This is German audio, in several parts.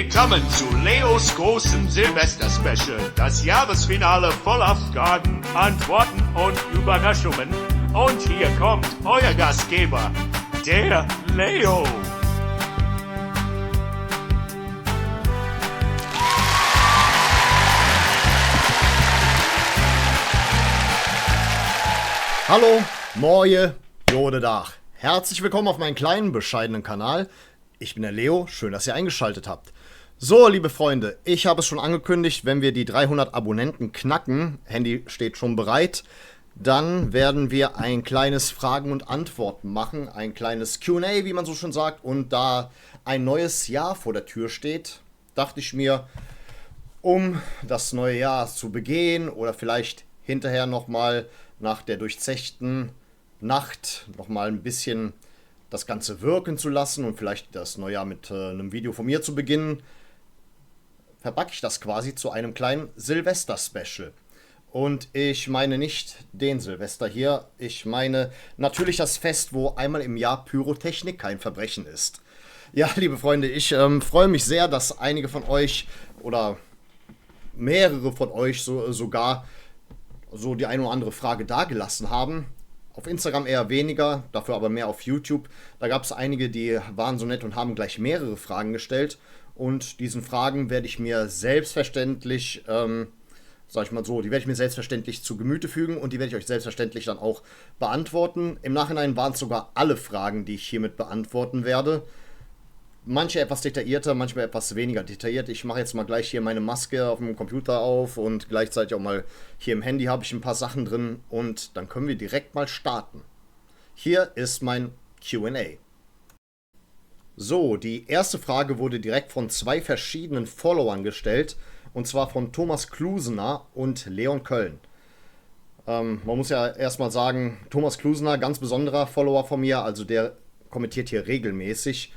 Willkommen zu Leos großen Silvester-Special. Das Jahresfinale voller Fragen, Antworten und Überraschungen. Und hier kommt euer Gastgeber, der Leo. Hallo, Moje, Jodedach. Herzlich willkommen auf meinem kleinen, bescheidenen Kanal. Ich bin der Leo, schön, dass ihr eingeschaltet habt. So, liebe Freunde, ich habe es schon angekündigt, wenn wir die 300 Abonnenten knacken, Handy steht schon bereit, dann werden wir ein kleines Fragen und Antworten machen, ein kleines Q&A, wie man so schön sagt. Und da ein neues Jahr vor der Tür steht, dachte ich mir, um das neue Jahr zu begehen oder vielleicht hinterher nochmal nach der durchzechten Nacht nochmal ein bisschen das Ganze wirken zu lassen und vielleicht das Neujahr mit einem Video von mir zu beginnen, verpacke ich das quasi zu einem kleinen Silvester-Special. Und ich meine nicht den Silvester hier, ich meine natürlich das Fest, wo einmal im Jahr Pyrotechnik kein Verbrechen ist. Ja, liebe Freunde, ich freue mich sehr, dass einige von euch oder mehrere von euch sogar so die eine oder andere Frage dagelassen haben. Auf Instagram eher weniger, dafür aber mehr auf YouTube. Da gab es einige, die waren so nett und haben gleich mehrere Fragen gestellt. Und diesen Fragen werde ich mir selbstverständlich, sag ich mal so, die werde ich mir selbstverständlich zu Gemüte fügen und die werde ich euch selbstverständlich dann auch beantworten. Im Nachhinein waren es sogar alle Fragen, die ich hiermit beantworten werde. Manche etwas detaillierter, manchmal etwas weniger detailliert. Ich mache jetzt mal gleich hier meine Maske auf dem Computer auf und gleichzeitig auch mal hier im Handy habe ich ein paar Sachen drin und dann können wir direkt mal starten. Hier ist mein Q&A. So, die erste Frage wurde direkt von zwei verschiedenen Followern gestellt und zwar von Thomas Klusener und Leon Köln. Man muss ja erstmal sagen, Thomas Klusener, ganz besonderer Follower von mir, also der kommentiert hier regelmäßig.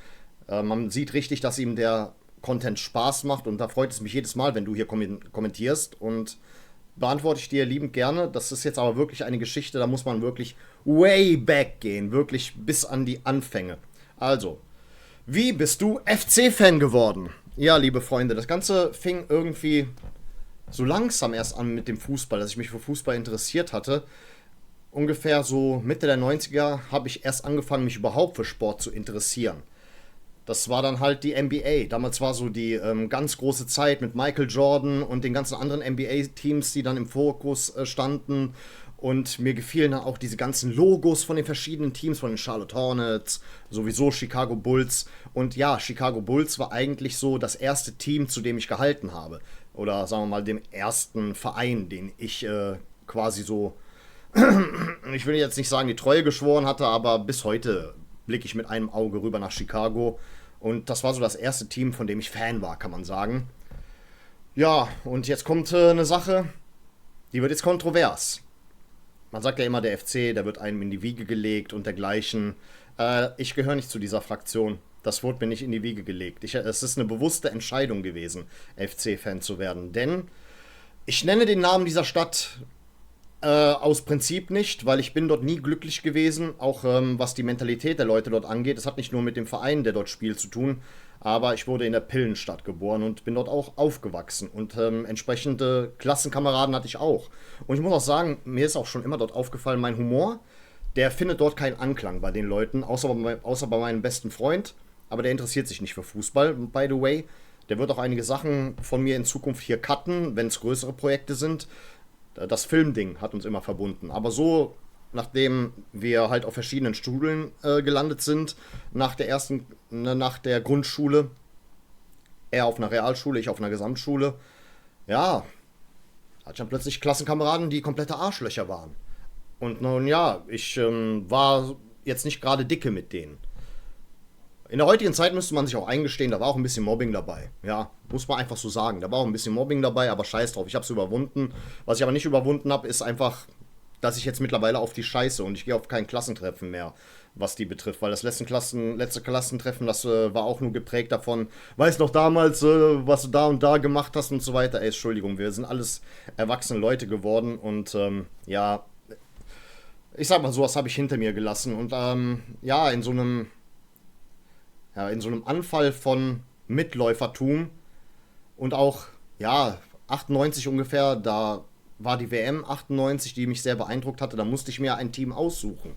Man sieht richtig, dass ihm der Content Spaß macht und da freut es mich jedes Mal, wenn du hier kommentierst und beantworte ich dir liebend gerne. Das ist jetzt aber wirklich eine Geschichte, da muss man wirklich way back gehen, wirklich bis an die Anfänge. Also, wie bist du FC-Fan geworden? Ja, liebe Freunde, das Ganze fing irgendwie so langsam erst an mit dem Fußball, dass ich mich für Fußball interessiert hatte. Ungefähr so Mitte der 90er habe ich erst angefangen, mich überhaupt für Sport zu interessieren. Das war dann halt die NBA. Damals war so die ganz große Zeit mit Michael Jordan und den ganzen anderen NBA-Teams, die dann im Fokus standen. Und mir gefielen dann auch diese ganzen Logos von den verschiedenen Teams, von den Charlotte Hornets, sowieso Chicago Bulls. Und ja, Chicago Bulls war eigentlich so das erste Team, zu dem ich gehalten habe. Oder sagen wir mal, dem ersten Verein, den ich quasi so, ich will jetzt nicht sagen, die Treue geschworen hatte, aber bis heute blicke ich mit einem Auge rüber nach Chicago. Und das war so das erste Team, von dem ich Fan war, kann man sagen. Ja, und jetzt kommt eine Sache, die wird jetzt kontrovers. Man sagt ja immer, der FC, der wird einem in die Wiege gelegt und dergleichen. Ich gehöre nicht zu dieser Fraktion. Das wurde mir nicht in die Wiege gelegt. Es ist eine bewusste Entscheidung gewesen, FC-Fan zu werden. Denn ich nenne den Namen dieser Stadt aus Prinzip nicht, weil ich bin dort nie glücklich gewesen, auch was die Mentalität der Leute dort angeht. Es hat nicht nur mit dem Verein, der dort spielt, zu tun, aber ich wurde in der Pillenstadt geboren und bin dort auch aufgewachsen und entsprechende Klassenkameraden hatte ich auch. Und ich muss auch sagen, mir ist auch schon immer dort aufgefallen, mein Humor, der findet dort keinen Anklang bei den Leuten, außer bei meinem besten Freund, aber der interessiert sich nicht für Fußball, by the way. Der wird auch einige Sachen von mir in Zukunft hier cutten, wenn es größere Projekte sind. Das Filmding hat uns immer verbunden. Aber so, nachdem wir halt auf verschiedenen Schulen gelandet sind, nach der Grundschule, er auf einer Realschule, ich auf einer Gesamtschule, ja, hatte ich dann plötzlich Klassenkameraden, die komplette Arschlöcher waren. Und nun ja, ich war jetzt nicht gerade dicke mit denen. In der heutigen Zeit müsste man sich auch eingestehen, da war auch ein bisschen Mobbing dabei. Ja, muss man einfach so sagen. Da war auch ein bisschen Mobbing dabei, aber scheiß drauf, ich habe es überwunden. Was ich aber nicht überwunden habe, ist einfach, dass ich jetzt mittlerweile auf die Scheiße und ich gehe auf kein Klassentreffen mehr, was die betrifft. Weil das letzte Klassentreffen, das war auch nur geprägt davon, weiß noch damals, was du da und da gemacht hast und so weiter. Ey, Entschuldigung, wir sind alles erwachsene Leute geworden und ja, ich sag mal, sowas habe ich hinter mir gelassen. Und ja, in so einem Anfall von Mitläufertum und auch, ja, 98 ungefähr, da war die WM 98, die mich sehr beeindruckt hatte, da musste ich mir ein Team aussuchen.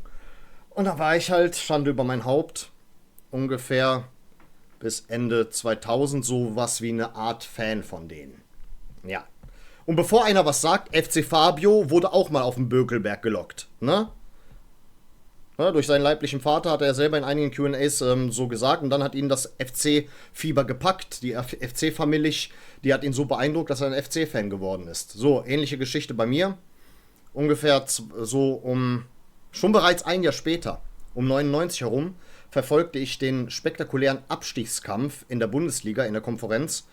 Und da war ich halt, Schande über mein Haupt, ungefähr bis Ende 2000 sowas wie eine Art Fan von denen. Ja. Und bevor einer was sagt, FC Fabio wurde auch mal auf den Bökelberg gelockt, ne? Ja, durch seinen leiblichen Vater hat er selber in einigen Q&As so gesagt und dann hat ihn das FC-Fieber gepackt. Die FC-Familie, die hat ihn so beeindruckt, dass er ein FC-Fan geworden ist. So, ähnliche Geschichte bei mir. Ungefähr schon bereits ein Jahr später, um 99 herum, verfolgte ich den spektakulären Abstiegskampf in der Bundesliga, in der Konferenz.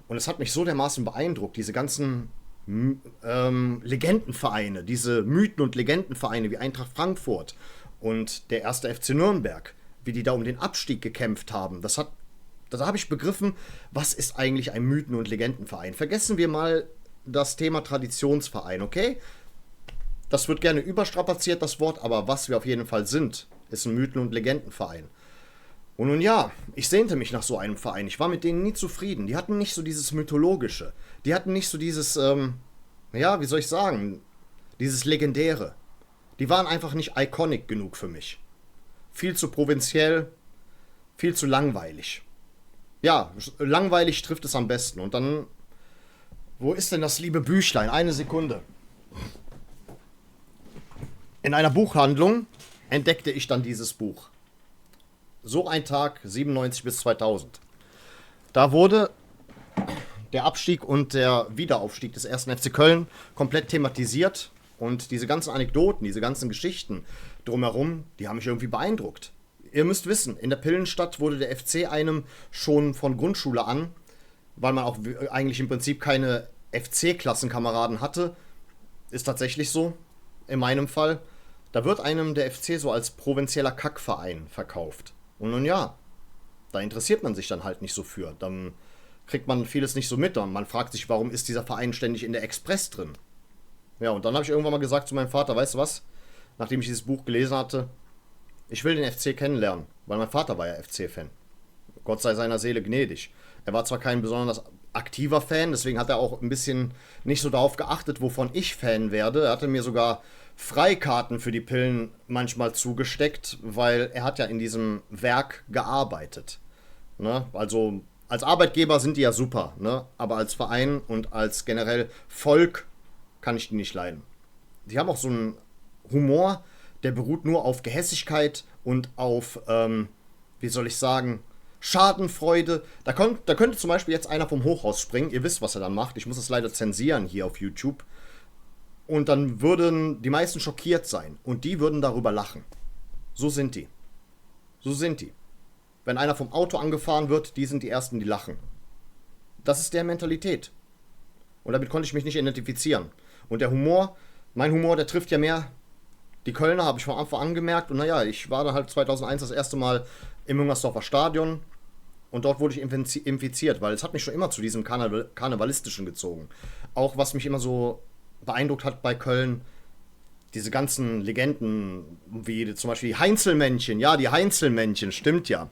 Und es hat mich so dermaßen beeindruckt, diese ganzen Legendenvereine, diese Mythen- und Legendenvereine wie Eintracht Frankfurt und der erste FC Nürnberg, wie die da um den Abstieg gekämpft haben. Da habe ich begriffen, was ist eigentlich ein Mythen- und Legendenverein. Vergessen wir mal das Thema Traditionsverein, okay? Das wird gerne überstrapaziert, das Wort, aber was wir auf jeden Fall sind, ist ein Mythen- und Legendenverein. Und nun ja, ich sehnte mich nach so einem Verein. Ich war mit denen nie zufrieden. Die hatten nicht so dieses Mythologische. Die hatten nicht so dieses, wie soll ich sagen, dieses Legendäre. Die waren einfach nicht iconic genug für mich. Viel zu provinziell, viel zu langweilig. Ja, langweilig trifft es am besten. Und dann, wo ist denn das liebe Büchlein? Eine Sekunde. In einer Buchhandlung entdeckte ich dann dieses Buch. So ein Tag, 97 bis 2000. Da wurde der Abstieg und der Wiederaufstieg des 1. FC Köln komplett thematisiert. Und diese ganzen Anekdoten, diese ganzen Geschichten drumherum, die haben mich irgendwie beeindruckt. Ihr müsst wissen, in der Pillenstadt wurde der FC einem schon von Grundschule an, weil man auch eigentlich im Prinzip keine FC-Klassenkameraden hatte, ist tatsächlich so, in meinem Fall, da wird einem der FC so als provinzieller Kackverein verkauft. Und nun ja, da interessiert man sich dann halt nicht so für. Dann kriegt man vieles nicht so mit. Und man fragt sich, warum ist dieser Verein ständig in der Express drin? Ja, und dann habe ich irgendwann mal gesagt zu meinem Vater, weißt du was? Nachdem ich dieses Buch gelesen hatte, ich will den FC kennenlernen, weil mein Vater war ja FC-Fan. Gott sei seiner Seele gnädig. Er war zwar kein besonders aktiver Fan, deswegen hat er auch ein bisschen nicht so darauf geachtet, wovon ich Fan werde. Er hatte mir sogar Freikarten für die Pillen manchmal zugesteckt, weil er hat ja in diesem Werk gearbeitet. Ne? Also als Arbeitgeber sind die ja super, ne? Aber als Verein und als generell Volk kann ich die nicht leiden. Die haben auch so einen Humor, der beruht nur auf Gehässigkeit und auf, wie soll ich sagen, Schadenfreude. Da könnte zum Beispiel jetzt einer vom Hochhaus springen. Ihr wisst, was er dann macht. Ich muss es leider zensieren hier auf YouTube. Und dann würden die meisten schockiert sein. Und die würden darüber lachen. So sind die. So sind die. Wenn einer vom Auto angefahren wird, die sind die Ersten, die lachen. Das ist der Mentalität. Und damit konnte ich mich nicht identifizieren. Und der Humor, mein Humor, der trifft ja mehr die Kölner, habe ich von Anfang an gemerkt. Und naja, ich war dann halt 2001 das erste Mal im Müngersdorfer Stadion. Und dort wurde ich infiziert, weil es hat mich schon immer zu diesem Karnevalistischen gezogen. Auch was mich immer so beeindruckt hat bei Köln, diese ganzen Legenden, wie zum Beispiel die Heinzelmännchen. Ja, die Heinzelmännchen, stimmt ja.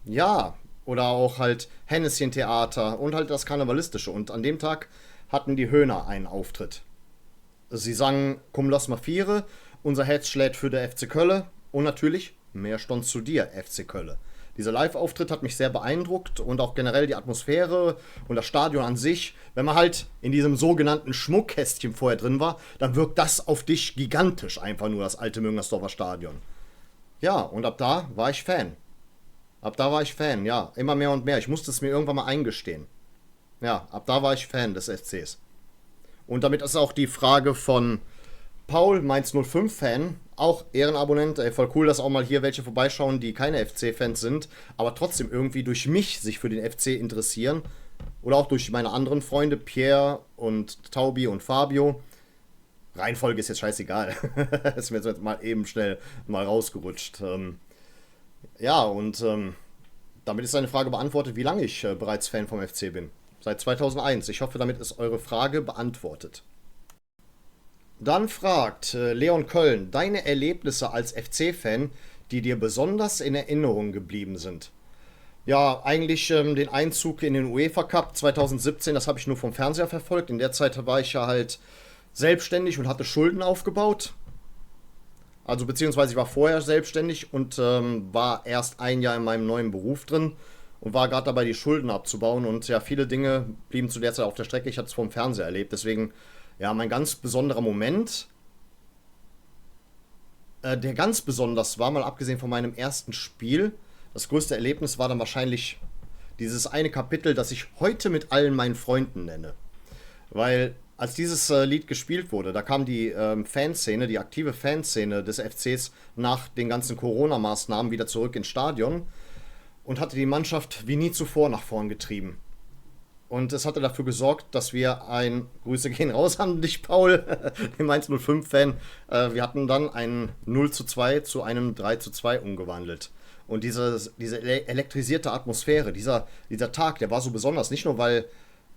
Ja, oder auch halt Hennäschen-Theater und halt das Karnevalistische. Und an dem Tag hatten die Höhner einen Auftritt. Sie sangen Komm lass mal viere, unser Herz schlägt für der FC Kölle und natürlich mehr Stund zu dir, FC Kölle. Dieser Live-Auftritt hat mich sehr beeindruckt und auch generell die Atmosphäre und das Stadion an sich. Wenn man halt in diesem sogenannten Schmuckkästchen vorher drin war, dann wirkt das auf dich gigantisch, einfach nur das alte Müngersdorfer Stadion. Ja, und ab da war ich Fan. Ab da war ich Fan, ja, immer mehr und mehr. Ich musste es mir irgendwann mal eingestehen. Ja, ab da war ich Fan des SCs. Und damit ist auch die Frage von Paul, Mainz 05-Fan, auch Ehrenabonnent. Ey, voll cool, dass auch mal hier welche vorbeischauen, die keine FC-Fans sind, aber trotzdem irgendwie durch mich sich für den FC interessieren. Oder auch durch meine anderen Freunde, Pierre und Taubi und Fabio. Reihenfolge ist jetzt scheißegal. Ist mir jetzt mal eben schnell mal rausgerutscht. Ja, und damit ist eine Frage beantwortet, wie lange ich bereits Fan vom FC bin. Seit 2001. Ich hoffe, damit ist eure Frage beantwortet. Dann fragt Leon Köln, deine Erlebnisse als FC-Fan, die dir besonders in Erinnerung geblieben sind. Ja, eigentlich den Einzug in den UEFA Cup 2017, das habe ich nur vom Fernseher verfolgt. In der Zeit war ich ja halt selbstständig und hatte Schulden aufgebaut. Also beziehungsweise ich war vorher selbstständig und war erst ein Jahr in meinem neuen Beruf drin und war gerade dabei, die Schulden abzubauen. Und ja, viele Dinge blieben zu der Zeit auf der Strecke. Ich hatte es vom Fernseher erlebt. Deswegen, ja, mein ganz besonderer Moment, der ganz besonders war, mal abgesehen von meinem ersten Spiel, das größte Erlebnis war dann wahrscheinlich dieses eine Kapitel, das ich heute mit allen meinen Freunden nenne. Weil als dieses Lied gespielt wurde, da kam die Fanszene, die aktive Fanszene des FCs nach den ganzen Corona-Maßnahmen wieder zurück ins Stadion und hatte die Mannschaft wie nie zuvor nach vorn getrieben. Und es hatte dafür gesorgt, dass wir Grüße gehen raus an dich, Paul, dem 105-Fan, wir hatten dann ein 0:2 zu einem 3:2 umgewandelt. Und diese elektrisierte Atmosphäre, dieser Tag, der war so besonders, nicht nur weil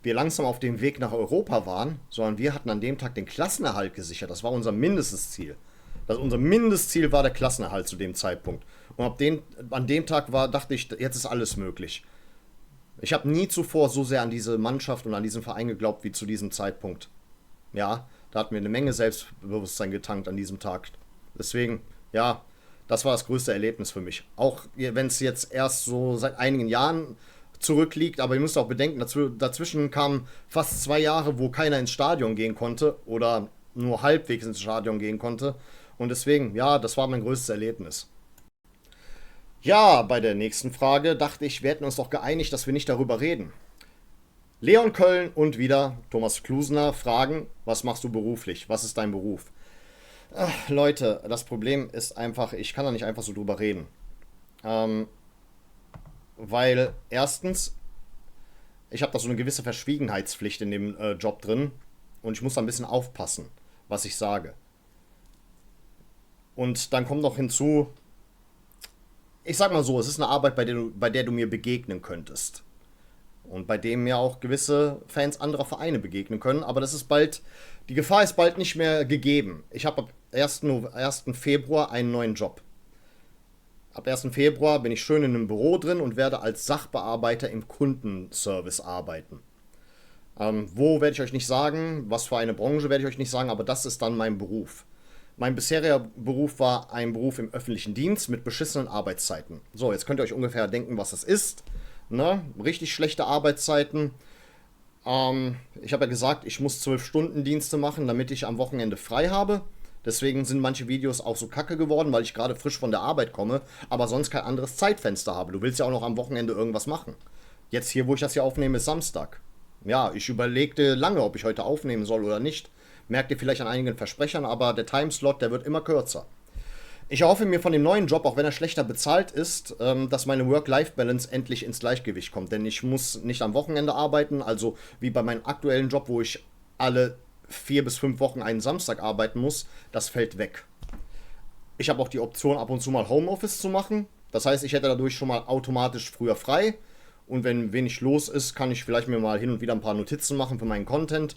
wir langsam auf dem Weg nach Europa waren, sondern wir hatten an dem Tag den Klassenerhalt gesichert. Das war unser Mindestziel. Unser Mindestziel war der Klassenerhalt zu dem Zeitpunkt. Und an dem Tag dachte ich, jetzt ist alles möglich. Ich habe nie zuvor so sehr an diese Mannschaft und an diesen Verein geglaubt wie zu diesem Zeitpunkt. Ja, da hatten wir eine Menge Selbstbewusstsein getankt an diesem Tag. Deswegen, ja, das war das größte Erlebnis für mich. Auch wenn es jetzt erst so seit einigen Jahren zurückliegt, aber ihr müsst auch bedenken, dazwischen kamen fast 2 Jahre, wo keiner ins Stadion gehen konnte oder nur halbwegs ins Stadion gehen konnte. Und deswegen, ja, das war mein größtes Erlebnis. Ja, bei der nächsten Frage dachte ich, wir hätten uns doch geeinigt, dass wir nicht darüber reden. Leon Köln und wieder Thomas Klusner fragen, was machst du beruflich? Was ist dein Beruf? Ach, Leute, das Problem ist einfach, ich kann da nicht einfach so drüber reden. Ähm, Weil erstens, ich habe da so eine gewisse Verschwiegenheitspflicht in dem Job drin und ich muss da ein bisschen aufpassen, was ich sage. Und dann kommt noch hinzu, ich sag mal so, es ist eine Arbeit, bei der du mir begegnen könntest. Und bei dem mir auch gewisse Fans anderer Vereine begegnen können. Aber die Gefahr ist bald nicht mehr gegeben. Ich habe ab 1. Februar einen neuen Job. Ab 1. Februar bin ich schön in einem Büro drin und werde als Sachbearbeiter im Kundenservice arbeiten. Wo werde ich euch nicht sagen, was für eine Branche werde ich euch nicht sagen, aber das ist dann mein Beruf. Mein bisheriger Beruf war ein Beruf im öffentlichen Dienst mit beschissenen Arbeitszeiten. So, jetzt könnt ihr euch ungefähr denken, was das ist. Ne? Richtig schlechte Arbeitszeiten. Ich habe ja gesagt, ich muss 12-Stunden-Dienste machen, damit ich am Wochenende frei habe. Deswegen sind manche Videos auch so kacke geworden, weil ich gerade frisch von der Arbeit komme, aber sonst kein anderes Zeitfenster habe. Du willst ja auch noch am Wochenende irgendwas machen. Jetzt hier, wo ich das hier aufnehme, ist Samstag. Ja, ich überlegte lange, ob ich heute aufnehmen soll oder nicht. Merkt ihr vielleicht an einigen Versprechern, aber der Timeslot, der wird immer kürzer. Ich erhoffe mir von dem neuen Job, auch wenn er schlechter bezahlt ist, dass meine Work-Life-Balance endlich ins Gleichgewicht kommt. Denn ich muss nicht am Wochenende arbeiten, also wie bei meinem aktuellen Job, wo ich alle 4 bis 5 Wochen einen Samstag arbeiten muss. Das fällt weg. Ich habe auch die Option, ab und zu mal Homeoffice zu machen. Das heißt, ich hätte dadurch schon mal automatisch früher frei. Und wenn wenig los ist, kann ich vielleicht mir mal hin und wieder ein paar Notizen machen für meinen Content,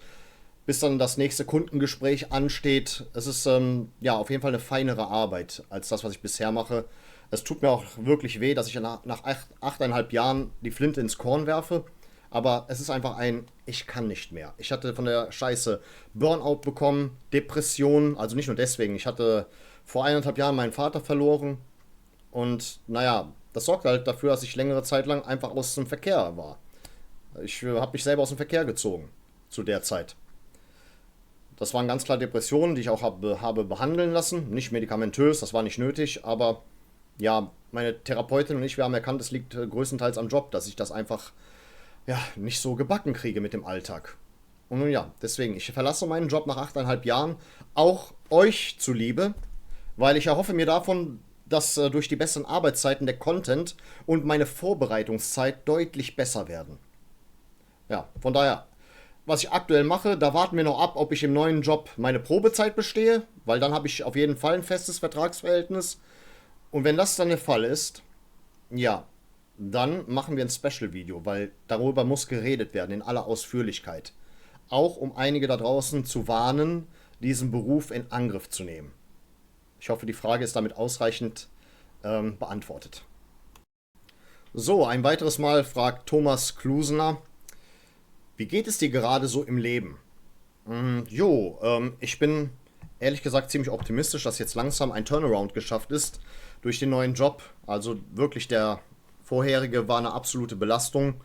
bis dann das nächste Kundengespräch ansteht. Es ist ja auf jeden Fall eine feinere Arbeit als das, was ich bisher mache. Es tut mir auch wirklich weh, dass ich nach 8,5 Jahren die Flinte ins Korn werfe. Aber es ist einfach ich kann nicht mehr. Ich hatte von der Scheiße Burnout bekommen, Depressionen, also nicht nur deswegen. Ich hatte vor 1,5 Jahren meinen Vater verloren. Und naja, das sorgt halt dafür, dass ich längere Zeit lang einfach aus dem Verkehr war. Ich habe mich selber aus dem Verkehr gezogen zu der Zeit. Das waren ganz klar Depressionen, die ich auch habe behandeln lassen. Nicht medikamentös, das war nicht nötig, aber ja, meine Therapeutin und ich, wir haben erkannt, es liegt größtenteils am Job, dass ich das einfach ja, nicht so gebacken kriege mit dem Alltag. Und nun ja, deswegen, ich verlasse meinen Job nach 8,5 Jahren, auch euch zuliebe, weil ich erhoffe mir davon, dass durch die besseren Arbeitszeiten der Content und meine Vorbereitungszeit deutlich besser werden. Ja, von daher, was ich aktuell mache, da warten wir noch ab, ob ich im neuen Job meine Probezeit bestehe, weil dann habe ich auf jeden Fall ein festes Vertragsverhältnis. Und wenn das dann der Fall ist, ja, dann machen wir ein Special-Video, weil darüber muss geredet werden in aller Ausführlichkeit. Auch um einige da draußen zu warnen, diesen Beruf in Angriff zu nehmen. Ich hoffe, die Frage ist damit ausreichend beantwortet. So, ein weiteres Mal fragt Thomas Klusener, wie geht es dir gerade so im Leben? Ich bin ehrlich gesagt ziemlich optimistisch, dass jetzt langsam ein Turnaround geschafft ist durch den neuen Job. Also wirklich der vorherige war eine absolute Belastung.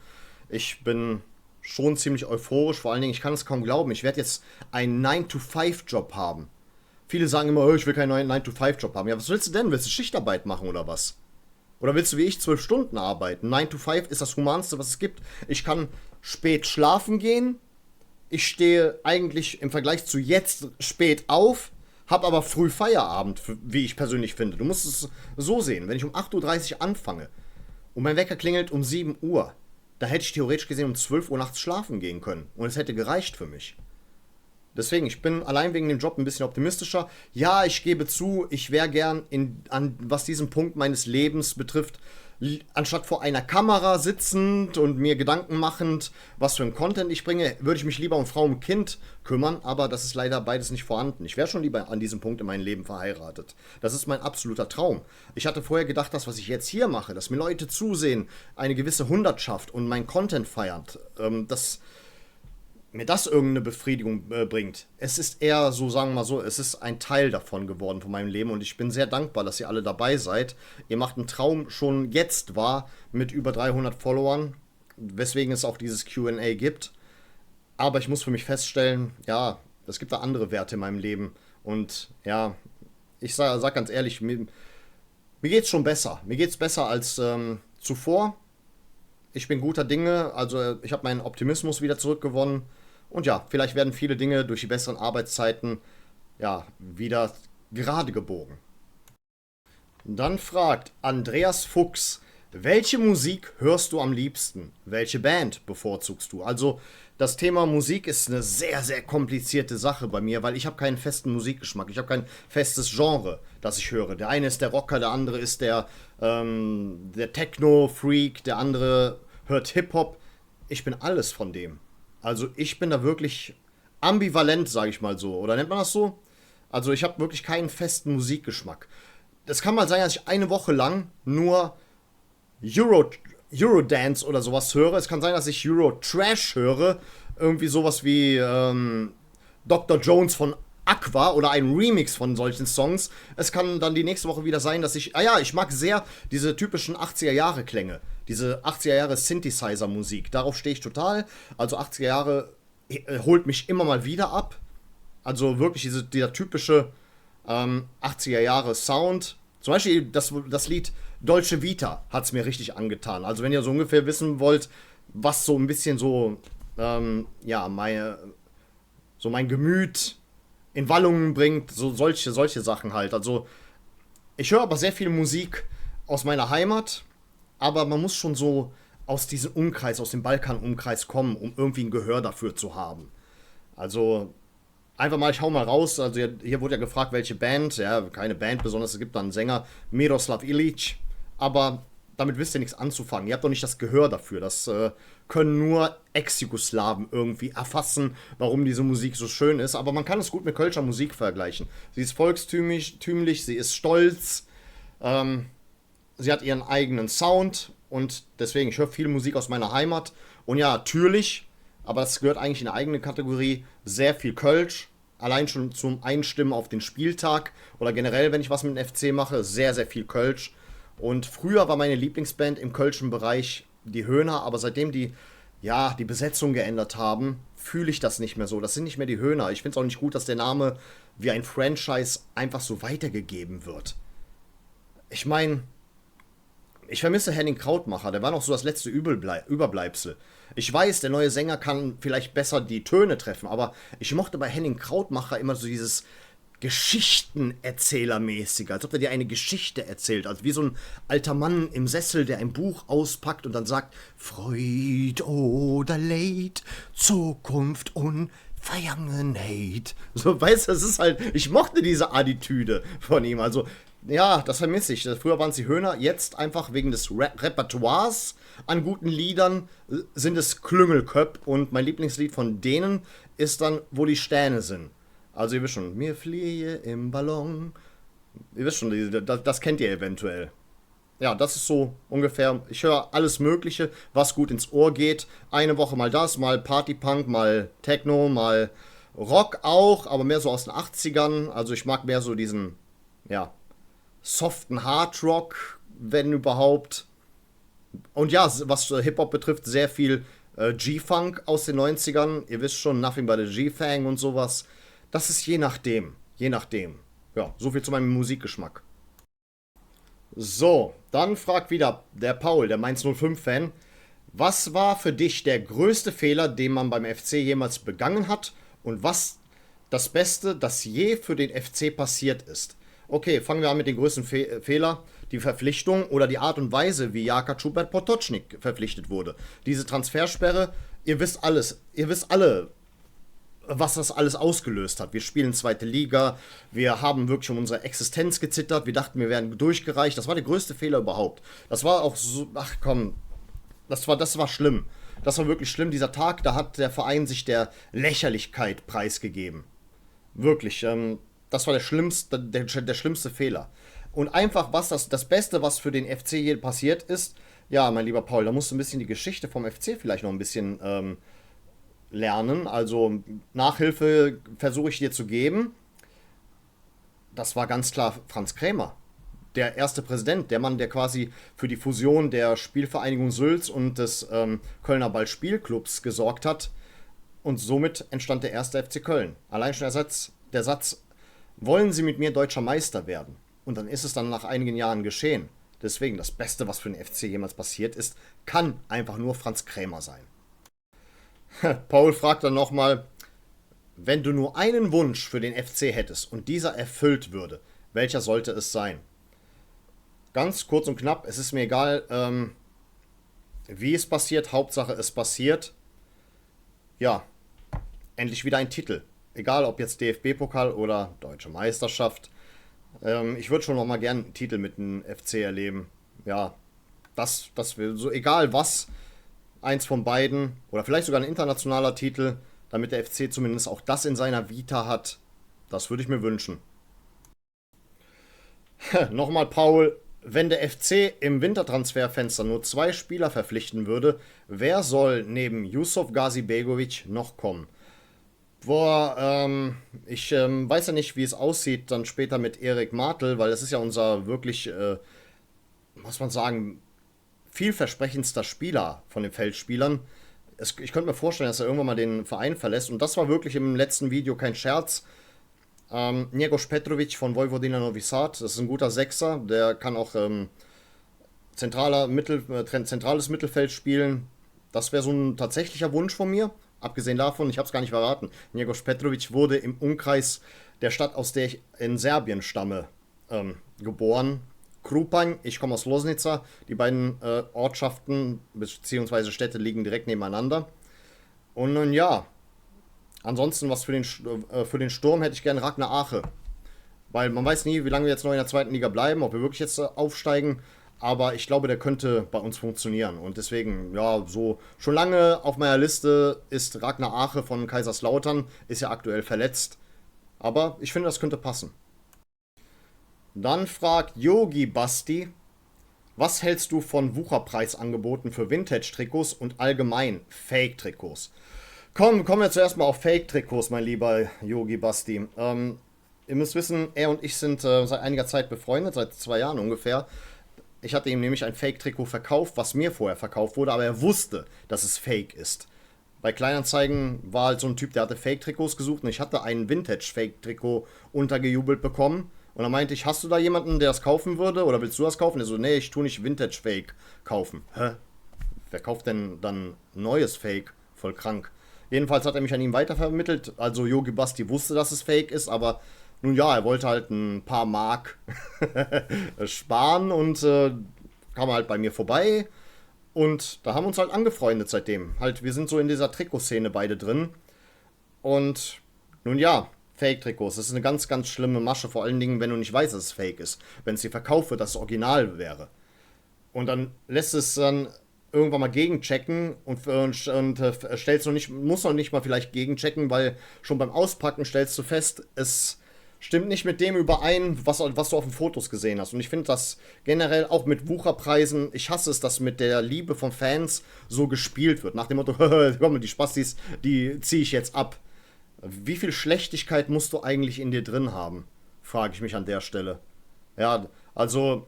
Ich bin schon ziemlich euphorisch, vor allen Dingen, ich kann es kaum glauben, ich werde jetzt einen 9-to-5-Job haben. Viele sagen immer, ich will keinen neuen 9-to-5-Job haben. Ja, was willst du denn? Willst du Schichtarbeit machen oder was? Oder willst du wie ich 12 Stunden arbeiten? 9 to 5 ist das Humanste, was es gibt. Ich kann spät schlafen gehen. Ich stehe eigentlich im Vergleich zu jetzt spät auf, habe aber früh Feierabend, wie ich persönlich finde. Du musst es so sehen. Wenn ich um 8:30 Uhr anfange und mein Wecker klingelt um 7 Uhr, da hätte ich theoretisch gesehen um 12 Uhr nachts schlafen gehen können. Und es hätte gereicht für mich. Deswegen, ich bin allein wegen dem Job ein bisschen optimistischer. Ja, ich gebe zu, ich wäre gern, was diesen Punkt meines Lebens betrifft, anstatt vor einer Kamera sitzend und mir Gedanken machend, was für ein Content ich bringe, würde ich mich lieber um Frau und Kind kümmern, aber das ist leider beides nicht vorhanden. Ich wäre schon lieber an diesem Punkt in meinem Leben verheiratet. Das ist mein absoluter Traum. Ich hatte vorher gedacht, das, was ich jetzt hier mache, dass mir Leute zusehen, eine gewisse Hundertschaft und mein Content feiert, mir das irgendeine Befriedigung bringt. Es ist eher so, sagen wir mal so, es ist ein Teil davon geworden von meinem Leben und ich bin sehr dankbar, dass ihr alle dabei seid. Ihr macht einen Traum schon jetzt wahr mit über 300 Followern, weswegen es auch dieses Q&A gibt. Aber ich muss für mich feststellen, ja, es gibt da andere Werte in meinem Leben und ja, ich sag ganz ehrlich, mir geht's schon besser. Mir geht's besser als zuvor. Ich bin guter Dinge, also ich habe meinen Optimismus wieder zurückgewonnen. Und ja, vielleicht werden viele Dinge durch die besseren Arbeitszeiten ja wieder gerade gebogen. Dann fragt Andreas Fuchs, welche Musik hörst du am liebsten? Welche Band bevorzugst du? Also das Thema Musik ist eine sehr, sehr komplizierte Sache bei mir, weil ich habe keinen festen Musikgeschmack. Ich habe kein festes Genre, das ich höre. Der eine ist der Rocker, der andere ist der Techno-Freak, der andere hört Hip-Hop. Ich bin alles von dem. Also ich bin da wirklich ambivalent, sage ich mal so. Oder nennt man das so? Also ich habe wirklich keinen festen Musikgeschmack. Es kann mal sein, dass ich eine Woche lang nur Eurodance oder sowas höre. Es kann sein, dass ich Euro-Trash höre. Irgendwie sowas wie Dr. Jones von Aqua oder ein Remix von solchen Songs. Es kann dann die nächste Woche wieder sein, dass ich mag sehr diese typischen 80er-Jahre-Klänge. Diese 80er-Jahre Synthesizer-Musik. Darauf stehe ich total. Also 80er Jahre holt mich immer mal wieder ab. Also wirklich dieser typische 80er Jahre Sound. Zum Beispiel das Lied Dolce Vita hat es mir richtig angetan. Also wenn ihr so ungefähr wissen wollt, was so ein bisschen so, mein Gemüt in Wallungen bringt, so solche Sachen halt. Also ich höre aber sehr viel Musik aus meiner Heimat, aber man muss schon so aus diesem Umkreis, aus dem Balkan-Umkreis kommen, um irgendwie ein Gehör dafür zu haben. Also einfach mal, ich hau mal raus. Also hier wurde ja gefragt, welche Band. Ja, keine Band besonders. Es gibt da einen Sänger, Miroslav Ilic. Aber damit wisst ihr nichts anzufangen. Ihr habt doch nicht das Gehör dafür. Das können nur Ex-Jugoslawen irgendwie erfassen, warum diese Musik so schön ist. Aber man kann es gut mit kölscher Musik vergleichen. Sie ist volkstümlich, sie ist stolz. Sie hat ihren eigenen Sound. Und deswegen, ich höre viel Musik aus meiner Heimat. Und ja, natürlich, aber das gehört eigentlich in eine eigene Kategorie, sehr viel Kölsch. Allein schon zum Einstimmen auf den Spieltag oder generell, wenn ich was mit dem FC mache, sehr, sehr viel Kölsch. Und früher war meine Lieblingsband im kölschen Bereich die Höhner, aber seitdem die Besetzung geändert haben, fühle ich das nicht mehr so. Das sind nicht mehr die Höhner. Ich finde es auch nicht gut, dass der Name wie ein Franchise einfach so weitergegeben wird. Ich meine, ich vermisse Henning Krautmacher, der war noch so das letzte Überbleibsel. Ich weiß, der neue Sänger kann vielleicht besser die Töne treffen, aber ich mochte bei Henning Krautmacher immer so dieses Geschichtenerzählermäßige, als ob er dir eine Geschichte erzählt, also wie so ein alter Mann im Sessel, der ein Buch auspackt und dann sagt, Freud oder Leid, Zukunft und Vergangenheit. So, weißt du, das ist halt, ich mochte diese Attitüde von ihm, also ja, das vermisse ich. Früher waren es die Höhner, jetzt einfach wegen des Repertoires an guten Liedern sind es Klüngelköpp und mein Lieblingslied von denen ist dann, wo die Sterne sind. Also ihr wisst schon, mir fliehe im Ballon. Ihr wisst schon, das kennt ihr eventuell. Ja, das ist so ungefähr. Ich höre alles Mögliche, was gut ins Ohr geht. Eine Woche mal das, mal Partypunk, mal Techno, mal Rock auch, aber mehr so aus den 80ern. Also ich mag mehr so diesen, ja, soften Hardrock, wenn überhaupt. Und ja, was Hip-Hop betrifft, sehr viel G-Funk aus den 90ern. Ihr wisst schon, Nothing but a G-Fang und sowas. Das ist je nachdem. Je nachdem. Ja, so viel zu meinem Musikgeschmack. So, dann fragt wieder der Paul, der Mainz 05-Fan. Was war für dich der größte Fehler, den man beim FC jemals begangen hat? Und was das Beste, das je für den FC passiert ist? Okay, fangen wir an mit den größten Fehler. Die Verpflichtung oder die Art und Weise, wie Jaka Schubert Potočnik verpflichtet wurde. Diese Transfersperre, ihr wisst alles. Ihr wisst alle, was das alles ausgelöst hat. Wir spielen zweite Liga, wir haben wirklich um unsere Existenz gezittert, wir dachten, wir werden durchgereicht. Das war der größte Fehler überhaupt. Das war auch so, ach komm, das war schlimm. Das war wirklich schlimm. Dieser Tag, da hat der Verein sich der Lächerlichkeit preisgegeben. Wirklich, das war der schlimmste Fehler. Und einfach, was das Beste, was für den FC je passiert ist, ja, mein lieber Paul, da musst du ein bisschen die Geschichte vom FC vielleicht noch ein bisschen lernen. Also Nachhilfe versuche ich dir zu geben. Das war ganz klar Franz Krämer, der erste Präsident, der Mann, der quasi für die Fusion der Spielvereinigung Sülz und des Kölner Ballspielclubs gesorgt hat. Und somit entstand der erste FC Köln. Allein schon der Satz, wollen Sie mit mir deutscher Meister werden? Und dann ist es dann nach einigen Jahren geschehen. Deswegen, das Beste, was für den FC jemals passiert ist, kann einfach nur Franz Krämer sein. Paul fragt dann nochmal, wenn du nur einen Wunsch für den FC hättest und dieser erfüllt würde, welcher sollte es sein? Ganz kurz und knapp, es ist mir egal, wie es passiert, Hauptsache es passiert. Ja, endlich wieder ein Titel. Egal ob jetzt DFB-Pokal oder Deutsche Meisterschaft. Ich würde schon nochmal gern einen Titel mit dem FC erleben. Ja, das will so, egal was, eins von beiden oder vielleicht sogar ein internationaler Titel, damit der FC zumindest auch das in seiner Vita hat. Das würde ich mir wünschen. Nochmal Paul, wenn der FC im Wintertransferfenster nur 2 Spieler verpflichten würde, wer soll neben Yusuf Gazibegovic noch kommen? Boah, ich weiß ja nicht, wie es aussieht dann später mit Erik Martel, weil das ist ja unser wirklich, muss man sagen, vielversprechendster Spieler von den Feldspielern. Ich könnte mir vorstellen, dass er irgendwann mal den Verein verlässt. Und das war wirklich im letzten Video kein Scherz. Njegos Petrovic von Vojvodina Novi Sad, das ist ein guter Sechser. Der kann auch zentrales Mittelfeld spielen. Das wäre so ein tatsächlicher Wunsch von mir. Abgesehen davon, ich habe es gar nicht verraten, Njegos Petrovic wurde im Umkreis der Stadt, aus der ich in Serbien stamme, geboren. Krupanj, ich komme aus Loznica. Die beiden Ortschaften bzw. Städte liegen direkt nebeneinander. Und nun ja, ansonsten was für den Sturm hätte ich gerne Ragnar Ache. Weil man weiß nie, wie lange wir jetzt noch in der zweiten Liga bleiben, ob wir wirklich jetzt aufsteigen. Aber ich glaube, der könnte bei uns funktionieren. Und deswegen, ja, so schon lange auf meiner Liste ist Ragnar Ache von Kaiserslautern. Ist ja aktuell verletzt. Aber ich finde, das könnte passen. Dann fragt Yogi Basti, was hältst du von Wucherpreisangeboten für Vintage-Trikots und allgemein Fake-Trikots? Kommen wir zuerst mal auf Fake-Trikots, mein lieber Yogi Basti. Ihr müsst wissen, er und ich sind seit einiger Zeit befreundet, seit 2 Jahren ungefähr. Ich hatte ihm nämlich ein Fake-Trikot verkauft, was mir vorher verkauft wurde, aber er wusste, dass es Fake ist. Bei Kleinanzeigen war halt so ein Typ, der hatte Fake-Trikots gesucht und ich hatte ein Vintage-Fake-Trikot untergejubelt bekommen. Und dann meinte ich, hast du da jemanden, der das kaufen würde? Oder willst du das kaufen? Er so, nee, ich tue nicht Vintage-Fake kaufen. Hä? Wer kauft denn dann neues Fake? Voll krank. Jedenfalls hat er mich an ihn weitervermittelt. Also Yogi Basti wusste, dass es Fake ist, aber nun ja, er wollte halt ein paar Mark sparen und kam halt bei mir vorbei. Und da haben wir uns halt angefreundet seitdem. Halt, wir sind so in dieser Trikotszene beide drin. Und nun ja, Fake-Trikots. Das ist eine ganz, ganz schlimme Masche, vor allen Dingen, wenn du nicht weißt, dass es Fake ist. Wenn es dir verkauft wird, dass es original wäre. Und dann lässt es dann irgendwann mal gegenchecken und stellst noch nicht, muss noch nicht mal vielleicht gegenchecken, weil schon beim Auspacken stellst du fest, es stimmt nicht mit dem überein, was du auf den Fotos gesehen hast. Und ich finde das generell auch mit Wucherpreisen, ich hasse es, dass mit der Liebe von Fans so gespielt wird. Nach dem Motto, komm, die Spastis, die ziehe ich jetzt ab. Wie viel Schlechtigkeit musst du eigentlich in dir drin haben? Frage ich mich an der Stelle. Ja, also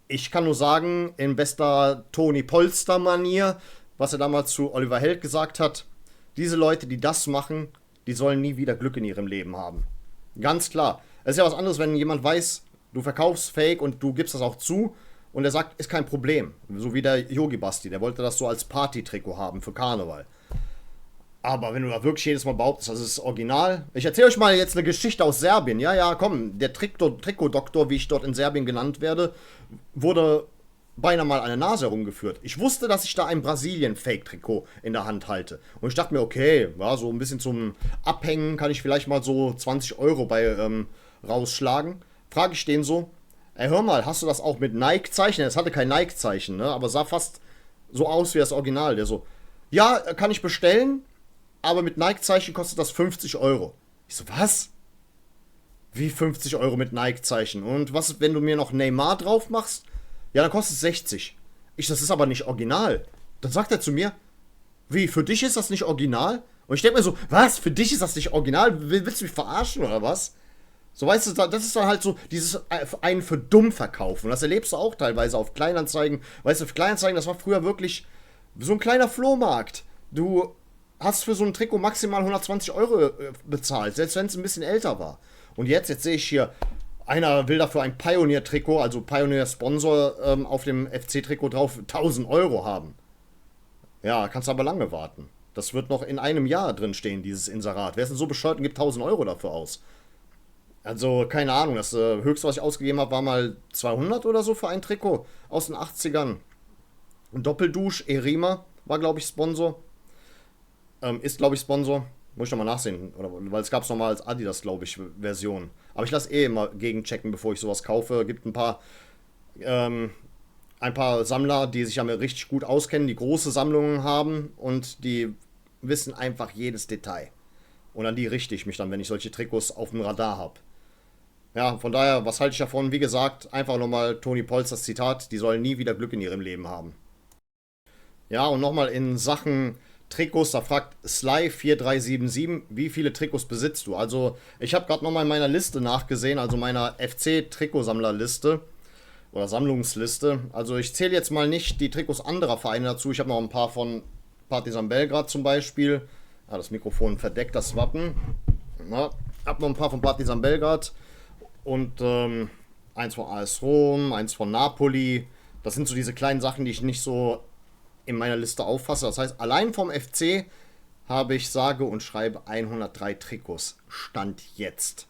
ich kann nur sagen, in bester Toni Polster-Manier, was er damals zu Oliver Held gesagt hat, diese Leute, die das machen, die sollen nie wieder Glück in ihrem Leben haben. Ganz klar. Es ist ja was anderes, wenn jemand weiß, du verkaufst Fake und du gibst das auch zu und er sagt, ist kein Problem. So wie der Yogi Basti, der wollte das so als Party-Trikot haben für Karneval. Aber wenn du da wirklich jedes Mal behauptest, das ist original. Ich erzähle euch mal jetzt eine Geschichte aus Serbien. Ja, ja, komm, der Trikotdoktor, wie ich dort in Serbien genannt werde, wurde beinahe mal eine Nase herumgeführt. Ich wusste, dass ich da ein Brasilien-Fake-Trikot in der Hand halte. Und ich dachte mir, okay, ja, so ein bisschen zum Abhängen kann ich vielleicht mal so 20 Euro bei rausschlagen. Frage ich den so, ey, hör mal, hast du das auch mit Nike-Zeichen? Es hatte kein Nike-Zeichen, ne, aber sah fast so aus wie das Original. Der so, ja, kann ich bestellen, aber mit Nike-Zeichen kostet das 50 Euro. Ich so, was? Wie 50 Euro mit Nike-Zeichen? Und was, wenn du mir noch Neymar drauf machst? Ja, dann kostet es 60. Das ist aber nicht original. Dann sagt er zu mir, wie, für dich ist das nicht original? Und ich denke mir so, was, für dich ist das nicht original? Willst du mich verarschen oder was? So, weißt du, das ist dann halt so dieses einen für dumm verkaufen. Und das erlebst du auch teilweise auf Kleinanzeigen. Weißt du, auf Kleinanzeigen, das war früher wirklich so ein kleiner Flohmarkt. Du hast für so ein Trikot maximal 120 Euro bezahlt, selbst wenn es ein bisschen älter war. Und jetzt sehe ich hier, einer will dafür ein Pioneer-Trikot, also Pioneer-Sponsor auf dem FC-Trikot drauf, 1000 Euro haben. Ja, kannst aber lange warten. Das wird noch in einem Jahr drin stehen, dieses Inserat. Wer ist denn so bescheuert und gibt 1000 Euro dafür aus? Also, keine Ahnung, das höchste, was ich ausgegeben habe, war mal 200 oder so für ein Trikot aus den 80ern. Ein Doppeldusch, Erima war, glaube ich, Sponsor. Ist, glaube ich, Sponsor. Muss ich nochmal nachsehen. Weil es gab es nochmal als Adidas, glaube ich, Version. Aber ich lasse immer gegenchecken, bevor ich sowas kaufe. Gibt ein paar Sammler, die sich ja richtig gut auskennen, die große Sammlungen haben und die wissen einfach jedes Detail. Und an die richte ich mich dann, wenn ich solche Trikots auf dem Radar habe. Ja, von daher, was halte ich davon? Wie gesagt, einfach nochmal Toni Polsters Zitat, die sollen nie wieder Glück in ihrem Leben haben. Ja, und nochmal in Sachen Trikots, da fragt Sly4377, wie viele Trikots besitzt du? Also, ich habe gerade nochmal in meiner Liste nachgesehen, also meiner FC-Trikotsammlerliste oder Sammlungsliste. Also, ich zähle jetzt mal nicht die Trikots anderer Vereine dazu. Ich habe noch ein paar von Partizan Belgrad zum Beispiel. Ja, das Mikrofon verdeckt das Wappen. Ja, habe noch ein paar von Partizan Belgrad und eins von AS Rom, eins von Napoli. Das sind so diese kleinen Sachen, die ich nicht so in meiner Liste auffasse. Das heißt, allein vom FC habe ich sage und schreibe 103 Trikots. Stand jetzt.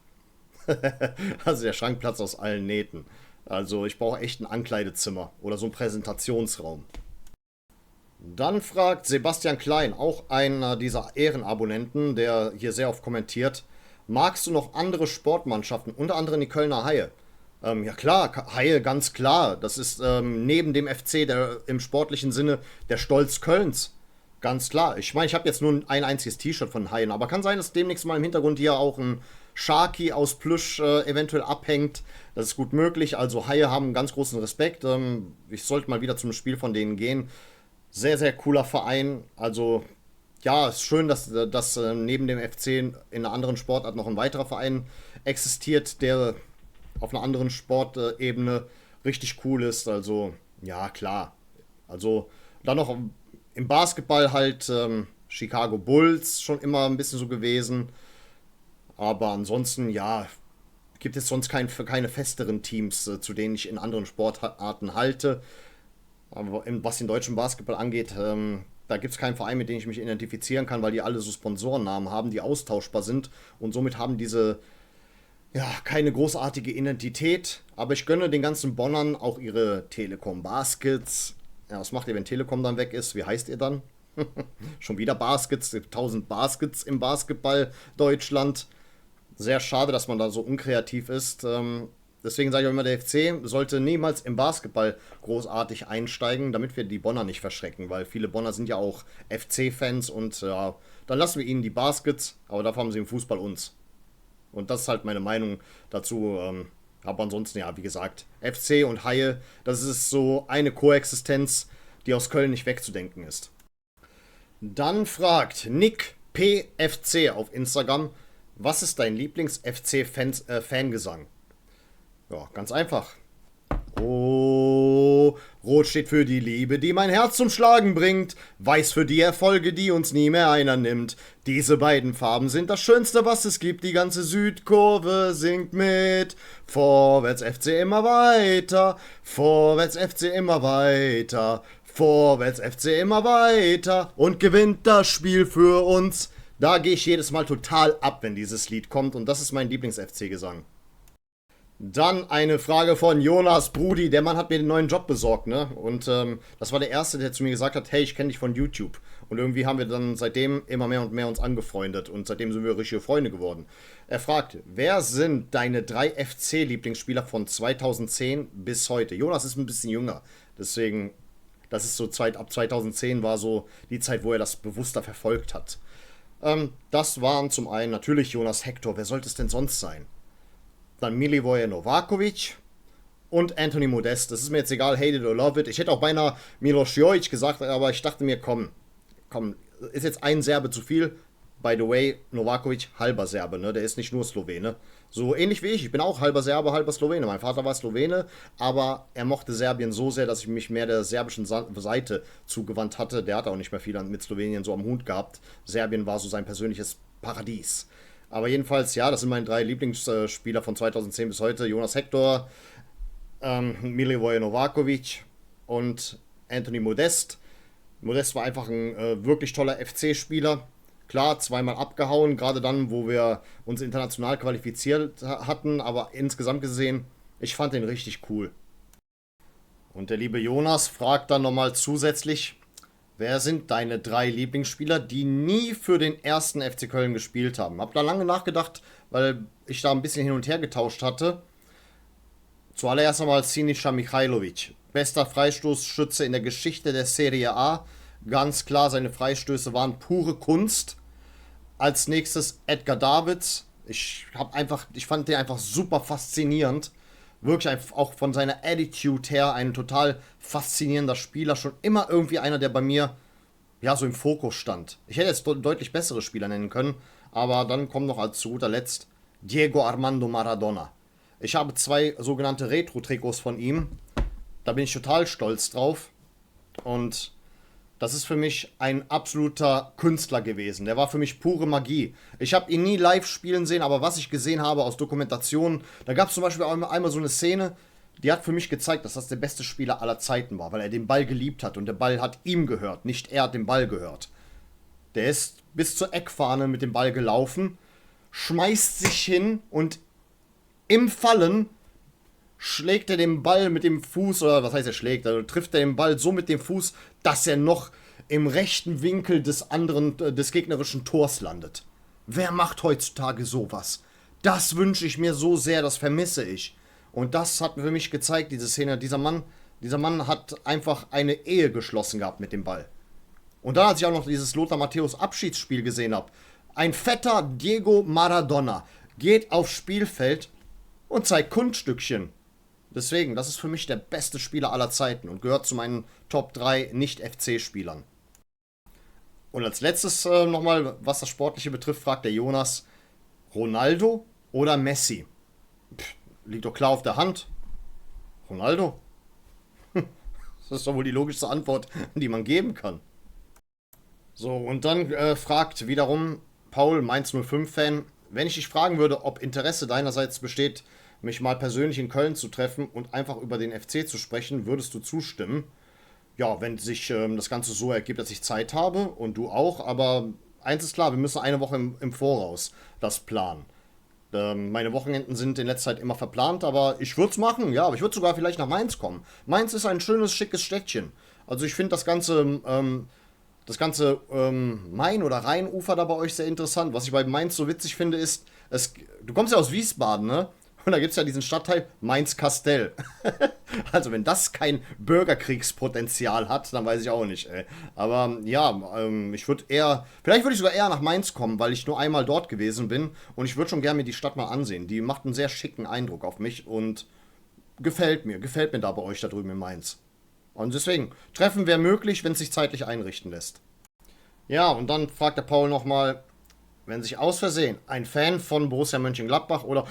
Also der Schrank platzt aus allen Nähten. Also ich brauche echt ein Ankleidezimmer oder so einen Präsentationsraum. Dann fragt Sebastian Klein, auch einer dieser Ehrenabonnenten, der hier sehr oft kommentiert, magst du noch andere Sportmannschaften, unter anderem die Kölner Haie? Ja klar, Haie, ganz klar. Das ist neben dem FC im sportlichen Sinne der Stolz Kölns. Ganz klar. Ich meine, ich habe jetzt nur ein einziges T-Shirt von Haien, aber kann sein, dass demnächst mal im Hintergrund hier auch ein Sharky aus Plüsch eventuell abhängt. Das ist gut möglich. Also Haie haben einen ganz großen Respekt. Ich sollte mal wieder zum Spiel von denen gehen. Sehr, sehr cooler Verein. Also ja, es ist schön, dass neben dem FC in einer anderen Sportart noch ein weiterer Verein existiert, der auf einer anderen Sportebene richtig cool ist. Also, ja, klar. Also, dann noch im Basketball halt Chicago Bulls schon immer ein bisschen so gewesen. Aber ansonsten, ja, gibt es sonst keine festeren Teams, zu denen ich in anderen Sportarten halte. Aber was den deutschen Basketball angeht, da gibt es keinen Verein, mit dem ich mich identifizieren kann, weil die alle so Sponsorennamen haben, die austauschbar sind. Und somit haben diese ja, keine großartige Identität, aber ich gönne den ganzen Bonnern auch ihre Telekom Baskets. Ja, was macht ihr, wenn Telekom dann weg ist? Wie heißt ihr dann? Schon wieder Baskets, 1000 Baskets im Basketball Deutschland. Sehr schade, dass man da so unkreativ ist. Deswegen sage ich auch immer, der FC sollte niemals im Basketball großartig einsteigen, damit wir die Bonner nicht verschrecken, weil viele Bonner sind ja auch FC-Fans und ja, dann lassen wir ihnen die Baskets, aber dafür haben sie im Fußball uns. Und das ist halt meine Meinung dazu. Aber ansonsten, ja, wie gesagt, FC und Haie, das ist so eine Koexistenz, die aus Köln nicht wegzudenken ist. Dann fragt Nick PFC auf Instagram, was ist dein Lieblings-FC-Fangesang? Ja, ganz einfach. Oh, Rot steht für die Liebe, die mein Herz zum Schlagen bringt. Weiß für die Erfolge, die uns nie mehr einer nimmt. Diese beiden Farben sind das Schönste, was es gibt. Die ganze Südkurve singt mit. Vorwärts FC immer weiter. Vorwärts FC immer weiter. Vorwärts FC immer weiter. Und gewinnt das Spiel für uns. Da gehe ich jedes Mal total ab, wenn dieses Lied kommt. Und das ist mein Lieblings-FC-Gesang. Dann eine Frage von Jonas Brudi. Der Mann hat mir den neuen Job besorgt, ne? Und das war der Erste, der zu mir gesagt hat, hey, ich kenne dich von YouTube. Und irgendwie haben wir dann seitdem immer mehr und mehr uns angefreundet. Und seitdem sind wir richtige Freunde geworden. Er fragt, wer sind deine 3 FC-Lieblingsspieler von 2010 bis heute? Jonas ist ein bisschen jünger. Deswegen, das ist so ab 2010 war so die Zeit, wo er das bewusster verfolgt hat. Das waren zum einen natürlich Jonas Hector. Wer sollte es denn sonst sein? Dann Milivoje Novakovic und Anthony Modest. Das ist mir jetzt egal, hate it or love it. Ich hätte auch beinahe Milos Jojic gesagt, aber ich dachte mir, komm, ist jetzt ein Serbe zu viel. By the way, Novakovic, halber Serbe, ne? Der ist nicht nur Slowene. So ähnlich wie ich. Ich bin auch halber Serbe, halber Slowene. Mein Vater war Slowene, aber er mochte Serbien so sehr, dass ich mich mehr der serbischen Seite zugewandt hatte. Der hat auch nicht mehr viel mit Slowenien so am Hut gehabt. Serbien war so sein persönliches Paradies. Aber jedenfalls, ja, das sind meine 3 Lieblingsspieler von 2010 bis heute. Jonas Hector, Milivoje Novakovic und Anthony Modest. Modest war einfach ein wirklich toller FC-Spieler. Klar, zweimal abgehauen, gerade dann, wo wir uns international qualifiziert hatten. Aber insgesamt gesehen, ich fand den richtig cool. Und der liebe Jonas fragt dann nochmal zusätzlich, wer sind deine 3 Lieblingsspieler, die nie für den ersten FC Köln gespielt haben? Hab da lange nachgedacht, weil ich da ein bisschen hin und her getauscht hatte. Zuallererst einmal Sinisa Mihajlovic. Bester Freistoßschütze in der Geschichte der Serie A. Ganz klar, seine Freistöße waren pure Kunst. Als nächstes Edgar Davids. Ich fand den einfach super faszinierend. Wirklich auch von seiner Attitude her ein total faszinierender Spieler. Schon immer irgendwie einer, der bei mir ja so im Fokus stand. Ich hätte jetzt deutlich bessere Spieler nennen können. Aber dann kommt noch als zu guter Letzt Diego Armando Maradona. Ich habe 2 sogenannte Retro-Trikots von ihm. Da bin ich total stolz drauf. Und das ist für mich ein absoluter Künstler gewesen. Der war für mich pure Magie. Ich habe ihn nie live spielen sehen, aber was ich gesehen habe aus Dokumentationen, da gab es zum Beispiel einmal so eine Szene, die hat für mich gezeigt, dass das der beste Spieler aller Zeiten war, weil er den Ball geliebt hat und der Ball hat ihm gehört, nicht er hat dem Ball gehört. Der ist bis zur Eckfahne mit dem Ball gelaufen, schmeißt sich hin und im Fallen schlägt er den Ball mit dem Fuß, oder was heißt er schlägt, also trifft er den Ball so mit dem Fuß, dass er noch im rechten Winkel des gegnerischen Tors landet. Wer macht heutzutage sowas? Das wünsche ich mir so sehr, das vermisse ich. Und das hat für mich gezeigt, diese Szene, dieser Mann hat einfach eine Ehe geschlossen gehabt mit dem Ball. Und dann, als ich auch noch dieses Lothar Matthäus Abschiedsspiel gesehen habe, ein fetter Diego Maradona geht aufs Spielfeld und zeigt Kunststückchen. Deswegen, das ist für mich der beste Spieler aller Zeiten und gehört zu meinen Top 3 Nicht-FC-Spielern. Und als letztes nochmal, was das Sportliche betrifft, fragt der Jonas, Ronaldo oder Messi? Liegt doch klar auf der Hand. Ronaldo? Das ist doch wohl die logischste Antwort, die man geben kann. So, und dann fragt wiederum Paul, Mainz 05-Fan, wenn ich dich fragen würde, ob Interesse deinerseits besteht, mich mal persönlich in Köln zu treffen und einfach über den FC zu sprechen, würdest du zustimmen? Ja, wenn sich das Ganze so ergibt, dass ich Zeit habe und du auch, aber eins ist klar, wir müssen eine Woche im Voraus das planen. Meine Wochenenden sind in letzter Zeit immer verplant, aber ich würde es machen, ja, aber ich würde sogar vielleicht nach Mainz kommen. Mainz ist ein schönes, schickes Städtchen. Also ich finde das ganze Main- oder Rheinufer da bei euch sehr interessant. Was ich bei Mainz so witzig finde, ist, du kommst ja aus Wiesbaden, ne? Und da gibt es ja diesen Stadtteil Mainz-Kastell. Also wenn das kein Bürgerkriegspotenzial hat, dann weiß ich auch nicht, ey. Aber ja, vielleicht würde ich sogar eher nach Mainz kommen, weil ich nur einmal dort gewesen bin. Und ich würde schon gerne mir die Stadt mal ansehen. Die macht einen sehr schicken Eindruck auf mich und gefällt mir da bei euch da drüben in Mainz. Und deswegen, Treffen wäre möglich, wenn es sich zeitlich einrichten lässt. Ja, und dann fragt der Paul nochmal, wenn sich aus Versehen ein Fan von Borussia Mönchengladbach oder...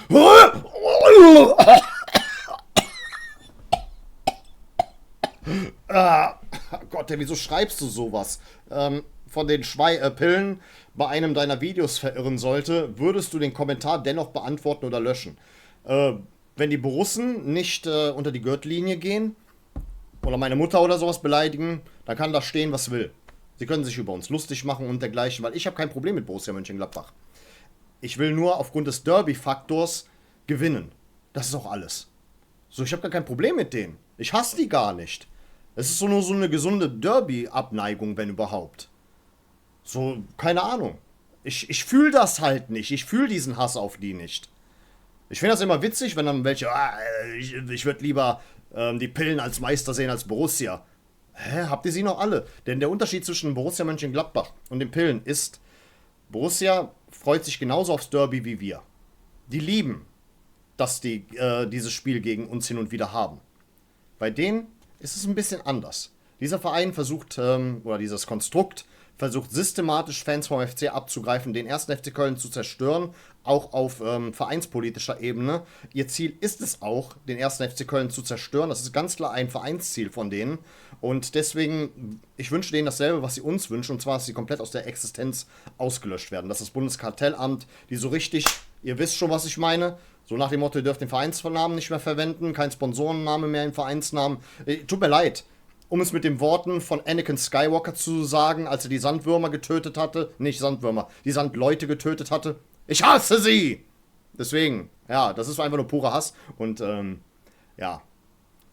Gott, wieso schreibst du sowas? Von den Pillen bei einem deiner Videos verirren sollte, würdest du den Kommentar dennoch beantworten oder löschen. Wenn die Borussen nicht unter die Gürtellinie gehen oder meine Mutter oder sowas beleidigen, dann kann da stehen, was will. Sie können sich über uns lustig machen und dergleichen, weil ich habe kein Problem mit Borussia Mönchengladbach. Ich will nur aufgrund des Derby-Faktors gewinnen. Das ist auch alles. So, ich habe gar kein Problem mit denen. Ich hasse die gar nicht. Es ist nur so eine gesunde Derby-Abneigung, wenn überhaupt. So, keine Ahnung. Ich fühle das halt nicht. Ich fühle diesen Hass auf die nicht. Ich finde das immer witzig, wenn dann welche, ich würde lieber die Pillen als Meister sehen als Borussia. Hä, habt ihr sie noch alle? Denn der Unterschied zwischen Borussia Mönchengladbach und den Pillen ist, Borussia freut sich genauso aufs Derby wie wir. Die lieben, dass die dieses Spiel gegen uns hin und wieder haben. Bei denen ist es ein bisschen anders. Dieser Verein versucht, oder dieses Konstrukt versucht systematisch Fans vom FC abzugreifen, den ersten FC Köln zu zerstören, auch auf vereinspolitischer Ebene. Ihr Ziel ist es auch, den ersten FC Köln zu zerstören. Das ist ganz klar ein Vereinsziel von denen. Und deswegen, ich wünsche denen dasselbe, was sie uns wünschen, und zwar, dass sie komplett aus der Existenz ausgelöscht werden. Dass das Bundeskartellamt, die so richtig, ihr wisst schon, was ich meine, so nach dem Motto, ihr dürft den Vereinsnamen nicht mehr verwenden, kein Sponsorenname mehr im Vereinsnamen. Tut mir leid. Um es mit den Worten von Anakin Skywalker zu sagen, als er die Sandwürmer getötet hatte, nicht Sandwürmer, die Sandleute getötet hatte. Ich hasse sie! Deswegen, ja, das ist einfach nur purer Hass. Und, ja,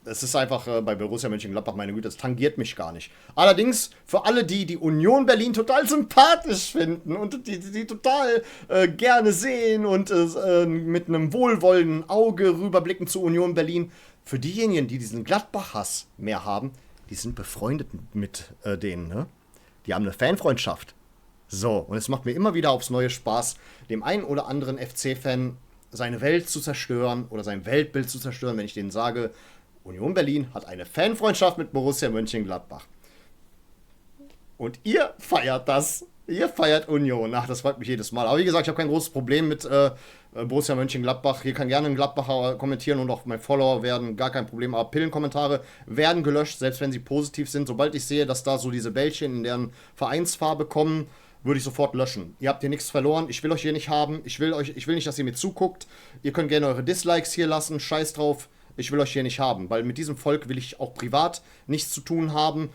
es ist einfach bei Borussia Mönchengladbach, meine Güte, das tangiert mich gar nicht. Allerdings, für alle, die Union Berlin total sympathisch finden und die total gerne sehen und mit einem wohlwollenden Auge rüberblicken zu Union Berlin, für diejenigen, die diesen Gladbach-Hass mehr haben, die sind befreundet mit denen, ne? Die haben eine Fanfreundschaft. So, und es macht mir immer wieder aufs neue Spaß, dem einen oder anderen FC-Fan seine Welt zu zerstören oder sein Weltbild zu zerstören, wenn ich denen sage, Union Berlin hat eine Fanfreundschaft mit Borussia Mönchengladbach. Und ihr feiert das. Ihr feiert Union. Ach, das freut mich jedes Mal. Aber wie gesagt, ich habe kein großes Problem mit Borussia Mönchengladbach. Hier kann gerne ein Gladbacher kommentieren und auch mein Follower werden. Gar kein Problem. Aber Pillenkommentare werden gelöscht, selbst wenn sie positiv sind. Sobald ich sehe, dass da so diese Bällchen in deren Vereinsfarbe kommen, würde ich sofort löschen. Ihr habt hier nichts verloren. Ich will euch hier nicht haben. Ich will nicht, dass ihr mir zuguckt. Ihr könnt gerne eure Dislikes hier lassen. Scheiß drauf. Ich will euch hier nicht haben. Weil mit diesem Volk will ich auch privat nichts zu tun haben.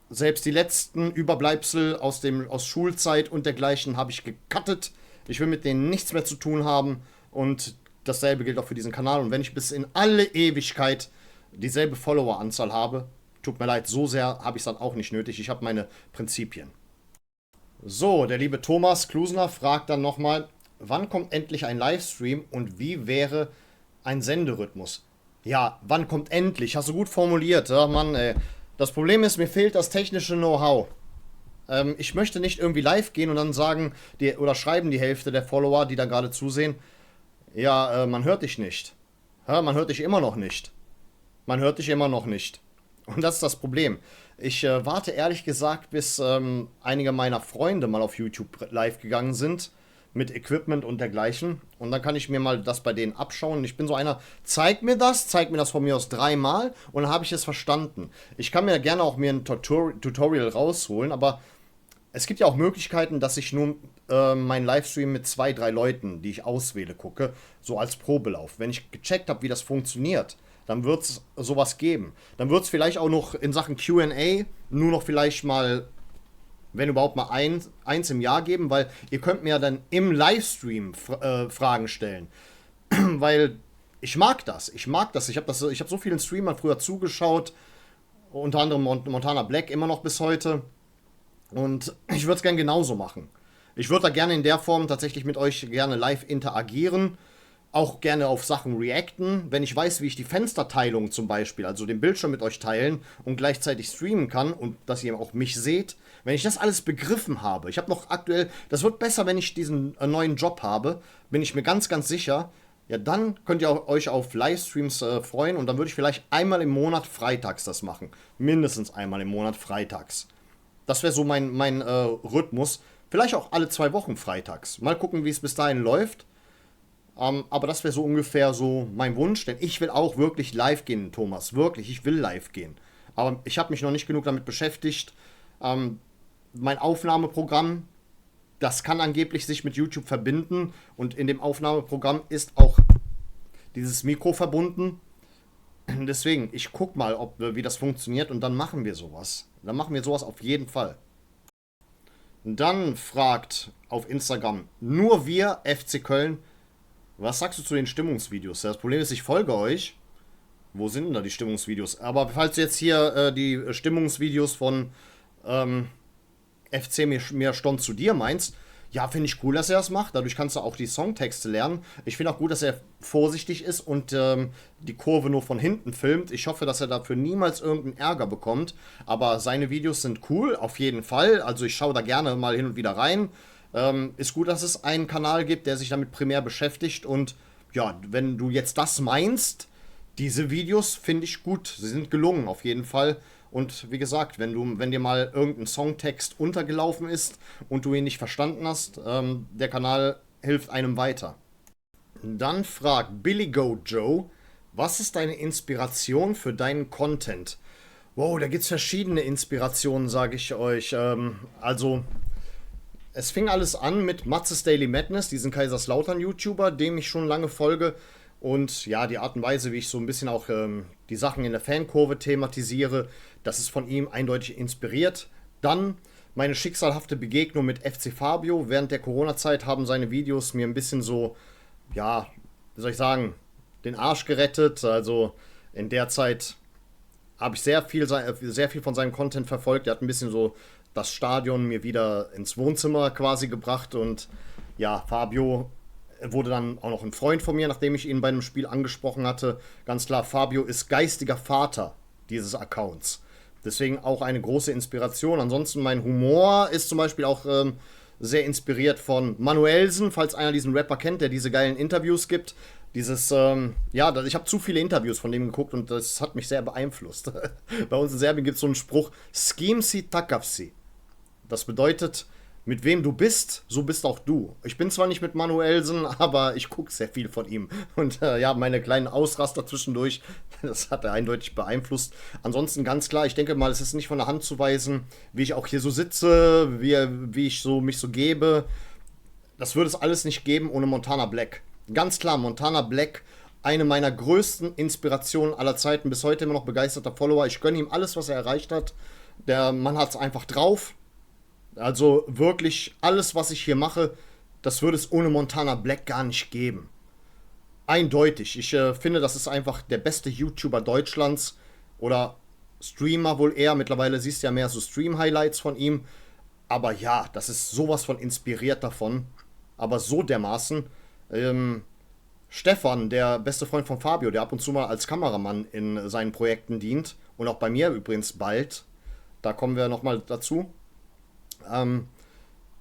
Selbst die letzten Überbleibsel aus Schulzeit und dergleichen habe ich gecuttet. Ich will mit denen nichts mehr zu tun haben. Und dasselbe gilt auch für diesen Kanal. Und wenn ich bis in alle Ewigkeit dieselbe Followeranzahl habe, tut mir leid, so sehr habe ich es dann auch nicht nötig. Ich habe meine Prinzipien. So, der liebe Thomas Klusner fragt dann nochmal, wann kommt endlich ein Livestream und wie wäre ein Senderhythmus? Ja, wann kommt endlich? Hast du gut formuliert, ja, Mann, ey. Das Problem ist, mir fehlt das technische Know-how. Ich möchte nicht irgendwie live gehen und dann sagen, oder schreiben die Hälfte der Follower, die da gerade zusehen, ja, man hört dich nicht. Ja, man hört dich immer noch nicht. Man hört dich immer noch nicht. Und das ist das Problem. Ich warte ehrlich gesagt, bis einige meiner Freunde mal auf YouTube live gegangen sind, mit Equipment und dergleichen. Und dann kann ich mir mal das bei denen abschauen. Ich bin so einer, zeig mir das von mir aus 3-mal und dann habe ich es verstanden. Ich kann mir gerne auch ein Tutorial rausholen, aber es gibt ja auch Möglichkeiten, dass ich nur meinen Livestream mit 2-3 Leuten, die ich auswähle, gucke, so als Probelauf. Wenn ich gecheckt habe, wie das funktioniert, dann wird es sowas geben. Dann wird es vielleicht auch noch in Sachen Q&A nur noch vielleicht mal, wenn überhaupt mal eins im Jahr geben, weil ihr könnt mir ja dann im Livestream Fragen stellen. Weil ich mag das. Ich habe so vielen Streamern früher zugeschaut, unter anderem Montana Black immer noch bis heute. Und ich würde es gerne genauso machen. Ich würde da gerne in der Form tatsächlich mit euch gerne live interagieren. auch gerne auf Sachen reacten, wenn ich weiß, wie ich die Fensterteilung zum Beispiel, also den Bildschirm mit euch teilen und gleichzeitig streamen kann und dass ihr auch mich seht. Wenn ich das alles begriffen habe, ich habe noch aktuell, das wird besser, wenn ich diesen neuen Job habe, bin ich mir ganz, ganz sicher. Ja, dann könnt ihr euch auf Livestreams freuen und dann würde ich vielleicht einmal im Monat freitags das machen. Mindestens einmal im Monat freitags. Das wäre so mein Rhythmus. Vielleicht auch alle 2 Wochen freitags. Mal gucken, wie es bis dahin läuft. Aber das wäre so ungefähr so mein Wunsch, denn ich will auch wirklich live gehen, Thomas. Wirklich, ich will live gehen. Aber ich habe mich noch nicht genug damit beschäftigt. Mein Aufnahmeprogramm, das kann angeblich sich mit YouTube verbinden. Und in dem Aufnahmeprogramm ist auch dieses Mikro verbunden. Deswegen, ich guck mal, wie das funktioniert und dann machen wir sowas. Dann machen wir sowas auf jeden Fall. Dann fragt auf Instagram nur wir FC Köln, was sagst du zu den Stimmungsvideos? Das Problem ist, ich folge euch. Wo sind denn da die Stimmungsvideos? Aber falls du jetzt hier die Stimmungsvideos von FC mir Stond zu dir meinst, ja, finde ich cool, dass er das macht. Dadurch kannst du auch die Songtexte lernen. Ich finde auch gut, dass er vorsichtig ist und die Kurve nur von hinten filmt. Ich hoffe, dass er dafür niemals irgendeinen Ärger bekommt. Aber seine Videos sind cool, auf jeden Fall. Also ich schaue da gerne mal hin und wieder rein. Ist gut, dass es einen Kanal gibt, der sich damit primär beschäftigt. Und ja, wenn du jetzt das meinst, diese Videos finde ich gut. Sie sind gelungen, auf jeden Fall. Und wie gesagt, wenn dir mal irgendein Songtext untergelaufen ist und du ihn nicht verstanden hast, der Kanal hilft einem weiter. Dann fragt Billy Goat Joe, was ist deine Inspiration für deinen Content? Wow, da gibt es verschiedene Inspirationen, sage ich euch. Also, es fing alles an mit Matzes Daily Madness, diesen Kaiserslautern-YouTuber, dem ich schon lange folge. Und ja, die Art und Weise, wie ich so ein bisschen auch die Sachen in der Fankurve thematisiere, das ist von ihm eindeutig inspiriert. Dann meine schicksalhafte Begegnung mit FC Fabio. Während der Corona-Zeit haben seine Videos mir ein bisschen so, ja, wie soll ich sagen, den Arsch gerettet. Also in der Zeit habe ich sehr viel von seinem Content verfolgt. Er hat ein bisschen so das Stadion mir wieder ins Wohnzimmer quasi gebracht. Und ja, Fabio wurde dann auch noch ein Freund von mir, nachdem ich ihn bei einem Spiel angesprochen hatte. Ganz klar, Fabio ist geistiger Vater dieses Accounts. Deswegen auch eine große Inspiration. Ansonsten mein Humor ist zum Beispiel auch sehr inspiriert von Manuelsen, falls einer diesen Rapper kennt, der diese geilen Interviews gibt. Dieses, ja, ich habe zu viele Interviews von dem geguckt und das hat mich sehr beeinflusst. Bei uns in Serbien gibt es so einen Spruch, Skimsi Takavsi. Das bedeutet, mit wem du bist, so bist auch du. Ich bin zwar nicht mit Manuelsen, aber ich gucke sehr viel von ihm. Und ja, meine kleinen Ausraster zwischendurch, das hat er eindeutig beeinflusst. Ansonsten ganz klar, ich denke mal, es ist nicht von der Hand zu weisen, wie ich auch hier so sitze, wie ich so mich so gebe. Das würde es alles nicht geben ohne Montana Black. Ganz klar, Montana Black, eine meiner größten Inspirationen aller Zeiten, bis heute immer noch begeisterter Follower. Ich gönne ihm alles, was er erreicht hat. Der Mann hat es einfach drauf. Also wirklich alles, was ich hier mache, das würde es ohne Montana Black gar nicht geben. Eindeutig. Ich finde, das ist einfach der beste YouTuber Deutschlands. Oder Streamer wohl eher. Mittlerweile siehst du ja mehr so Stream-Highlights von ihm. Aber ja, das ist sowas von inspiriert davon. Aber so dermaßen. Stefan, der beste Freund von Fabio, der ab und zu mal als Kameramann in seinen Projekten dient. Und auch bei mir übrigens bald. Da kommen wir nochmal dazu.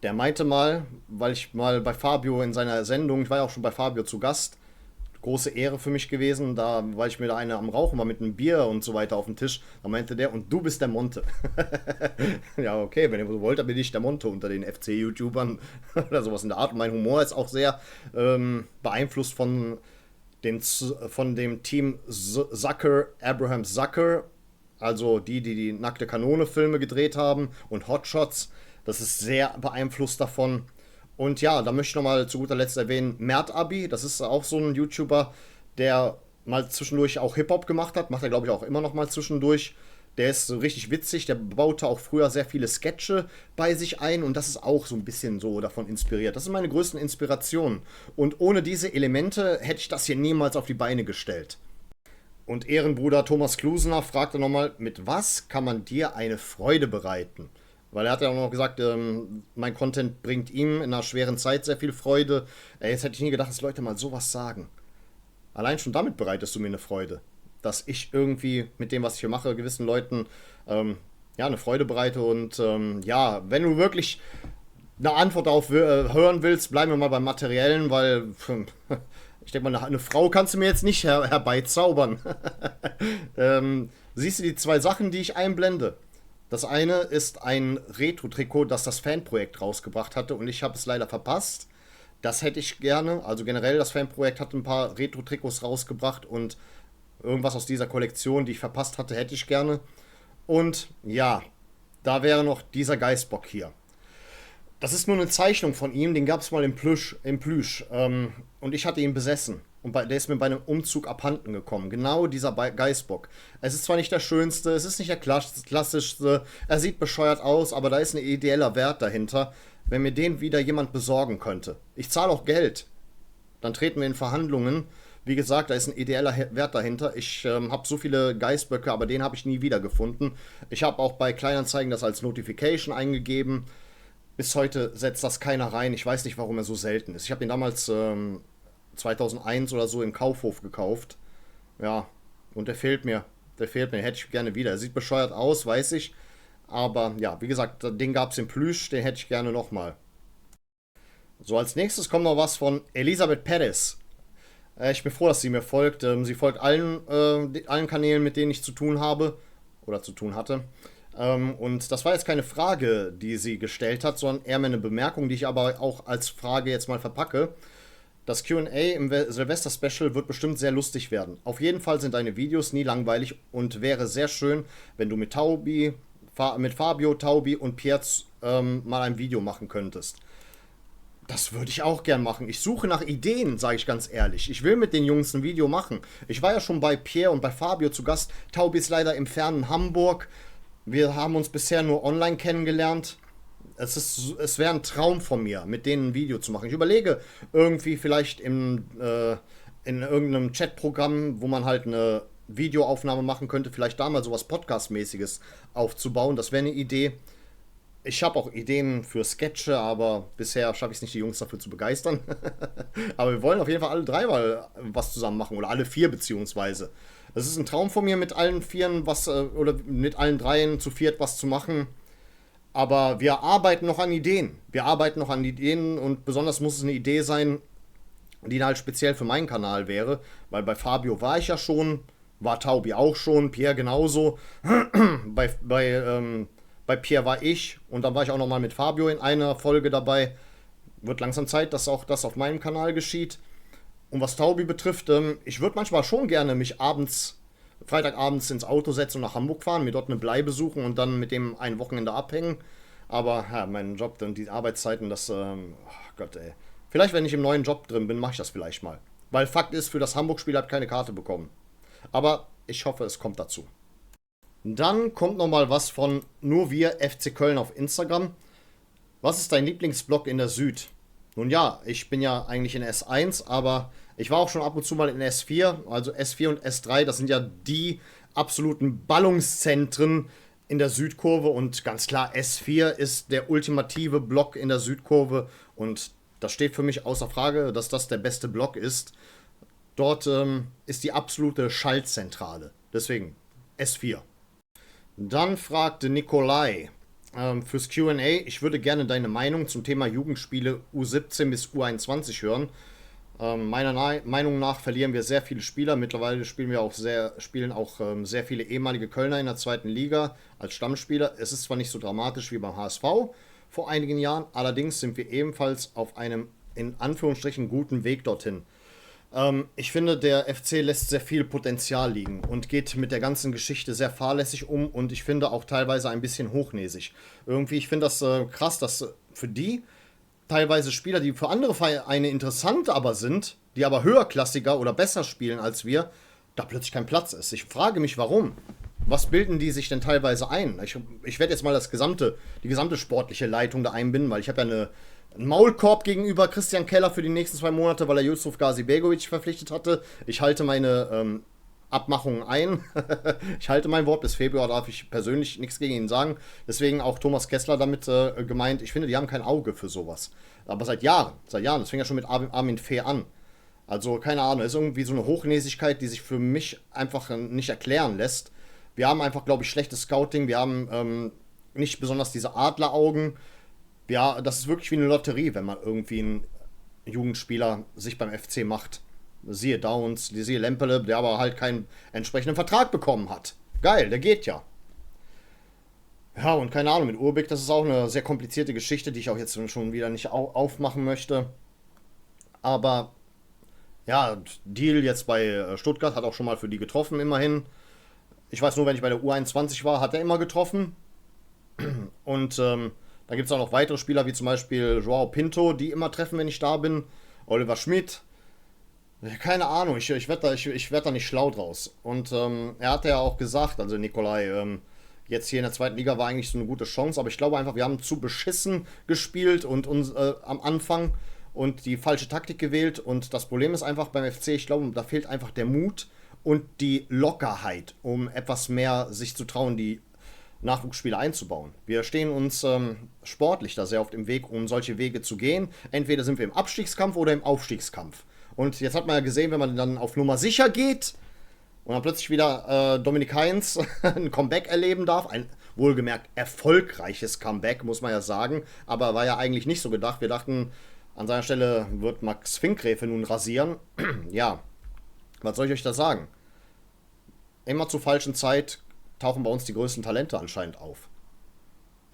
Der meinte mal, weil ich mal bei Fabio in seiner Sendung, ich war ja auch schon bei Fabio zu Gast, große Ehre für mich gewesen, da, weil ich mir da eine am Rauchen war mit einem Bier und so weiter auf dem Tisch, da meinte der, und du bist der Monte. Ja, okay, wenn ihr so wollt, dann bin ich der Monte unter den FC-YouTubern oder sowas in der Art. Und mein Humor ist auch sehr beeinflusst von dem Team Zucker, Abraham Zucker, also die Nackte Kanone-Filme gedreht haben und Hotshots. Das ist sehr beeinflusst davon. Und ja, da möchte ich nochmal zu guter Letzt erwähnen, Mert Abi, das ist auch so ein YouTuber, der mal zwischendurch auch Hip-Hop gemacht hat, macht er glaube ich auch immer noch mal zwischendurch. Der ist so richtig witzig, der baute auch früher sehr viele Sketche bei sich ein und das ist auch so ein bisschen so davon inspiriert. Das sind meine größten Inspirationen. Und ohne diese Elemente hätte ich das hier niemals auf die Beine gestellt. Und Ehrenbruder Thomas Klusener fragte nochmal, mit was kann man dir eine Freude bereiten? Weil er hat ja auch noch gesagt, mein Content bringt ihm in einer schweren Zeit sehr viel Freude. Jetzt hätte ich nie gedacht, dass Leute mal sowas sagen. Allein schon damit bereitest du mir eine Freude. Dass ich irgendwie mit dem, was ich hier mache, gewissen Leuten ja, eine Freude bereite. Und ja, wenn du wirklich eine Antwort darauf hören willst, bleiben wir mal beim Materiellen, weil ich denke mal, eine Frau kannst du mir jetzt nicht herbeizaubern. Siehst du die zwei Sachen, die ich einblende? Das eine ist ein Retro-Trikot, das das Fanprojekt rausgebracht hatte und ich habe es leider verpasst. Das hätte ich gerne. Also generell, das Fanprojekt hat ein paar Retro-Trikots rausgebracht und irgendwas aus dieser Kollektion, die ich verpasst hatte, hätte ich gerne. Und ja, da wäre noch dieser Geißbock hier. Das ist nur eine Zeichnung von ihm, den gab es mal im Plüsch. Und ich hatte ihn besessen. Und der ist mir bei einem Umzug abhanden gekommen. Genau dieser Geißbock. Es ist zwar nicht der schönste, es ist nicht der klassischste, er sieht bescheuert aus, aber da ist ein ideeller Wert dahinter, wenn mir den wieder jemand besorgen könnte. Ich zahle auch Geld. Dann treten wir in Verhandlungen. Wie gesagt, da ist ein ideeller Wert dahinter. Ich habe so viele Geißböcke, aber den habe ich nie wieder gefunden. Ich habe auch bei Kleinanzeigen das als Notification eingegeben. Bis heute setzt das keiner rein. Ich weiß nicht, warum er so selten ist. Ich habe ihn damals 2001 oder so im Kaufhof gekauft. Ja, und der fehlt mir. Der fehlt mir. Hätte ich gerne wieder. Er sieht bescheuert aus, weiß ich. Aber ja, wie gesagt, den gab es im Plüsch. Den hätte ich gerne nochmal. So, als nächstes kommt noch was von Elisabeth Perez. Ich bin froh, dass sie mir folgt. Sie folgt allen Kanälen, mit denen ich zu tun habe. Oder zu tun hatte. Und das war jetzt keine Frage, die sie gestellt hat, sondern eher eine Bemerkung, die ich aber auch als Frage jetzt mal verpacke. Das Q&A im Silvester-Special wird bestimmt sehr lustig werden. Auf jeden Fall sind deine Videos nie langweilig und wäre sehr schön, wenn du mit Fabio, Taubi und Pierre mal ein Video machen könntest. Das würde ich auch gern machen. Ich suche nach Ideen, sage ich ganz ehrlich. Ich will mit den Jungs ein Video machen. Ich war ja schon bei Pierre und bei Fabio zu Gast. Taubi ist leider im fernen Hamburg. Wir haben uns bisher nur online kennengelernt. Es wäre ein Traum von mir, mit denen ein Video zu machen. Ich überlege irgendwie vielleicht in irgendeinem Chatprogramm, wo man halt eine Videoaufnahme machen könnte, vielleicht da mal sowas Podcast-mäßiges aufzubauen. Das wäre eine Idee. Ich habe auch Ideen für Sketche, aber bisher schaffe ich es nicht, die Jungs dafür zu begeistern. Aber wir wollen auf jeden Fall alle drei mal was zusammen machen. Oder alle vier beziehungsweise. Es ist ein Traum von mir, mit allen Vieren oder mit allen Dreien zu viert was zu machen. Aber wir arbeiten noch an Ideen. Und besonders muss es eine Idee sein, die halt speziell für meinen Kanal wäre. Weil bei Fabio war ich ja schon, war Taubi auch schon, Pierre genauso. Bei Pierre war ich und dann war ich auch nochmal mit Fabio in einer Folge dabei. Wird langsam Zeit, dass auch das auf meinem Kanal geschieht. Und was Taubi betrifft, ich würde manchmal schon gerne mich Freitagabends ins Auto setzen und nach Hamburg fahren, mir dort eine Bleibe suchen und dann mit dem ein Wochenende abhängen. Aber ja, mein Job und die Arbeitszeiten, oh Gott ey. Vielleicht, wenn ich im neuen Job drin bin, mache ich das vielleicht mal. Weil Fakt ist, für das Hamburg-Spiel habe ich keine Karte bekommen. Aber ich hoffe, es kommt dazu. Dann kommt nochmal was von Nur wir FC Köln auf Instagram. Was ist dein Lieblingsblock in der Süd? Nun ja, ich bin ja eigentlich in S1, aber ich war auch schon ab und zu mal in S4. Also S4 und S3, das sind ja die absoluten Ballungszentren in der Südkurve. Und ganz klar, S4 ist der ultimative Block in der Südkurve. Und das steht für mich außer Frage, dass das der beste Block ist. Dort ist die absolute Schaltzentrale. Deswegen S4. Dann fragte Nikolai fürs Q&A, ich würde gerne deine Meinung zum Thema Jugendspiele U17 bis U21 hören. Meiner Meinung nach verlieren wir sehr viele Spieler. Mittlerweile spielen auch sehr viele ehemalige Kölner in der zweiten Liga als Stammspieler. Es ist zwar nicht so dramatisch wie beim HSV vor einigen Jahren, allerdings sind wir ebenfalls auf einem in Anführungsstrichen guten Weg dorthin. Ich finde, der FC lässt sehr viel Potenzial liegen und geht mit der ganzen Geschichte sehr fahrlässig um und ich finde auch teilweise ein bisschen hochnäsig. Irgendwie, ich finde das krass, dass für die teilweise Spieler, die für andere Vereine interessant aber sind, die aber höherklassiger oder besser spielen als wir, da plötzlich kein Platz ist. Ich frage mich, warum. Was bilden die sich denn teilweise ein? Ich werde jetzt mal die gesamte sportliche Leitung da einbinden, weil ich habe ja einen Maulkorb gegenüber Christian Keller für die nächsten 2 Monate, weil er Yusuf Gazibegovic verpflichtet hatte. Ich halte meine Abmachungen ein. Ich halte mein Wort. Bis Februar darf ich persönlich nichts gegen ihn sagen. Deswegen auch Thomas Kessler damit gemeint. Ich finde, die haben kein Auge für sowas. Aber seit Jahren. Das fing ja schon mit Armin Fee an. Also keine Ahnung, ist irgendwie so eine Hochnäsigkeit, die sich für mich einfach nicht erklären lässt. Wir haben einfach, glaube ich, schlechtes Scouting. Wir haben nicht besonders diese Adleraugen. Ja, das ist wirklich wie eine Lotterie, wenn man irgendwie einen Jugendspieler sich beim FC macht. Siehe Downs, siehe Lempele, der aber halt keinen entsprechenden Vertrag bekommen hat. Geil, der geht ja. Ja, und keine Ahnung, mit Urbeck, das ist auch eine sehr komplizierte Geschichte, die ich auch jetzt schon wieder nicht aufmachen möchte. Aber ja, Deal jetzt bei Stuttgart hat auch schon mal für die getroffen, immerhin. Ich weiß nur, wenn ich bei der U21 war, hat er immer getroffen. Und da gibt es auch noch weitere Spieler, wie zum Beispiel Joao Pinto, die immer treffen, wenn ich da bin. Oliver Schmidt. Keine Ahnung, ich werde werd da nicht schlau draus. Und er hat ja auch gesagt, also Nikolai, jetzt hier in der zweiten Liga war eigentlich so eine gute Chance, aber ich glaube einfach, wir haben zu beschissen gespielt und uns am Anfang und die falsche Taktik gewählt. Und das Problem ist einfach beim FC, ich glaube, da fehlt einfach der Mut und die Lockerheit, um etwas mehr sich zu trauen, die Nachwuchsspiele einzubauen. Wir stehen uns sportlich da sehr oft im Weg, um solche Wege zu gehen. Entweder sind wir im Abstiegskampf oder im Aufstiegskampf. Und jetzt hat man ja gesehen, wenn man dann auf Nummer sicher geht und dann plötzlich wieder Dominik Heinz ein Comeback erleben darf, ein wohlgemerkt erfolgreiches Comeback, muss man ja sagen, aber war ja eigentlich nicht so gedacht. Wir dachten, an seiner Stelle wird Max Finkgräfe nun rasieren. Ja, was soll ich euch da sagen? Immer zur falschen Zeit tauchen bei uns die größten Talente anscheinend auf.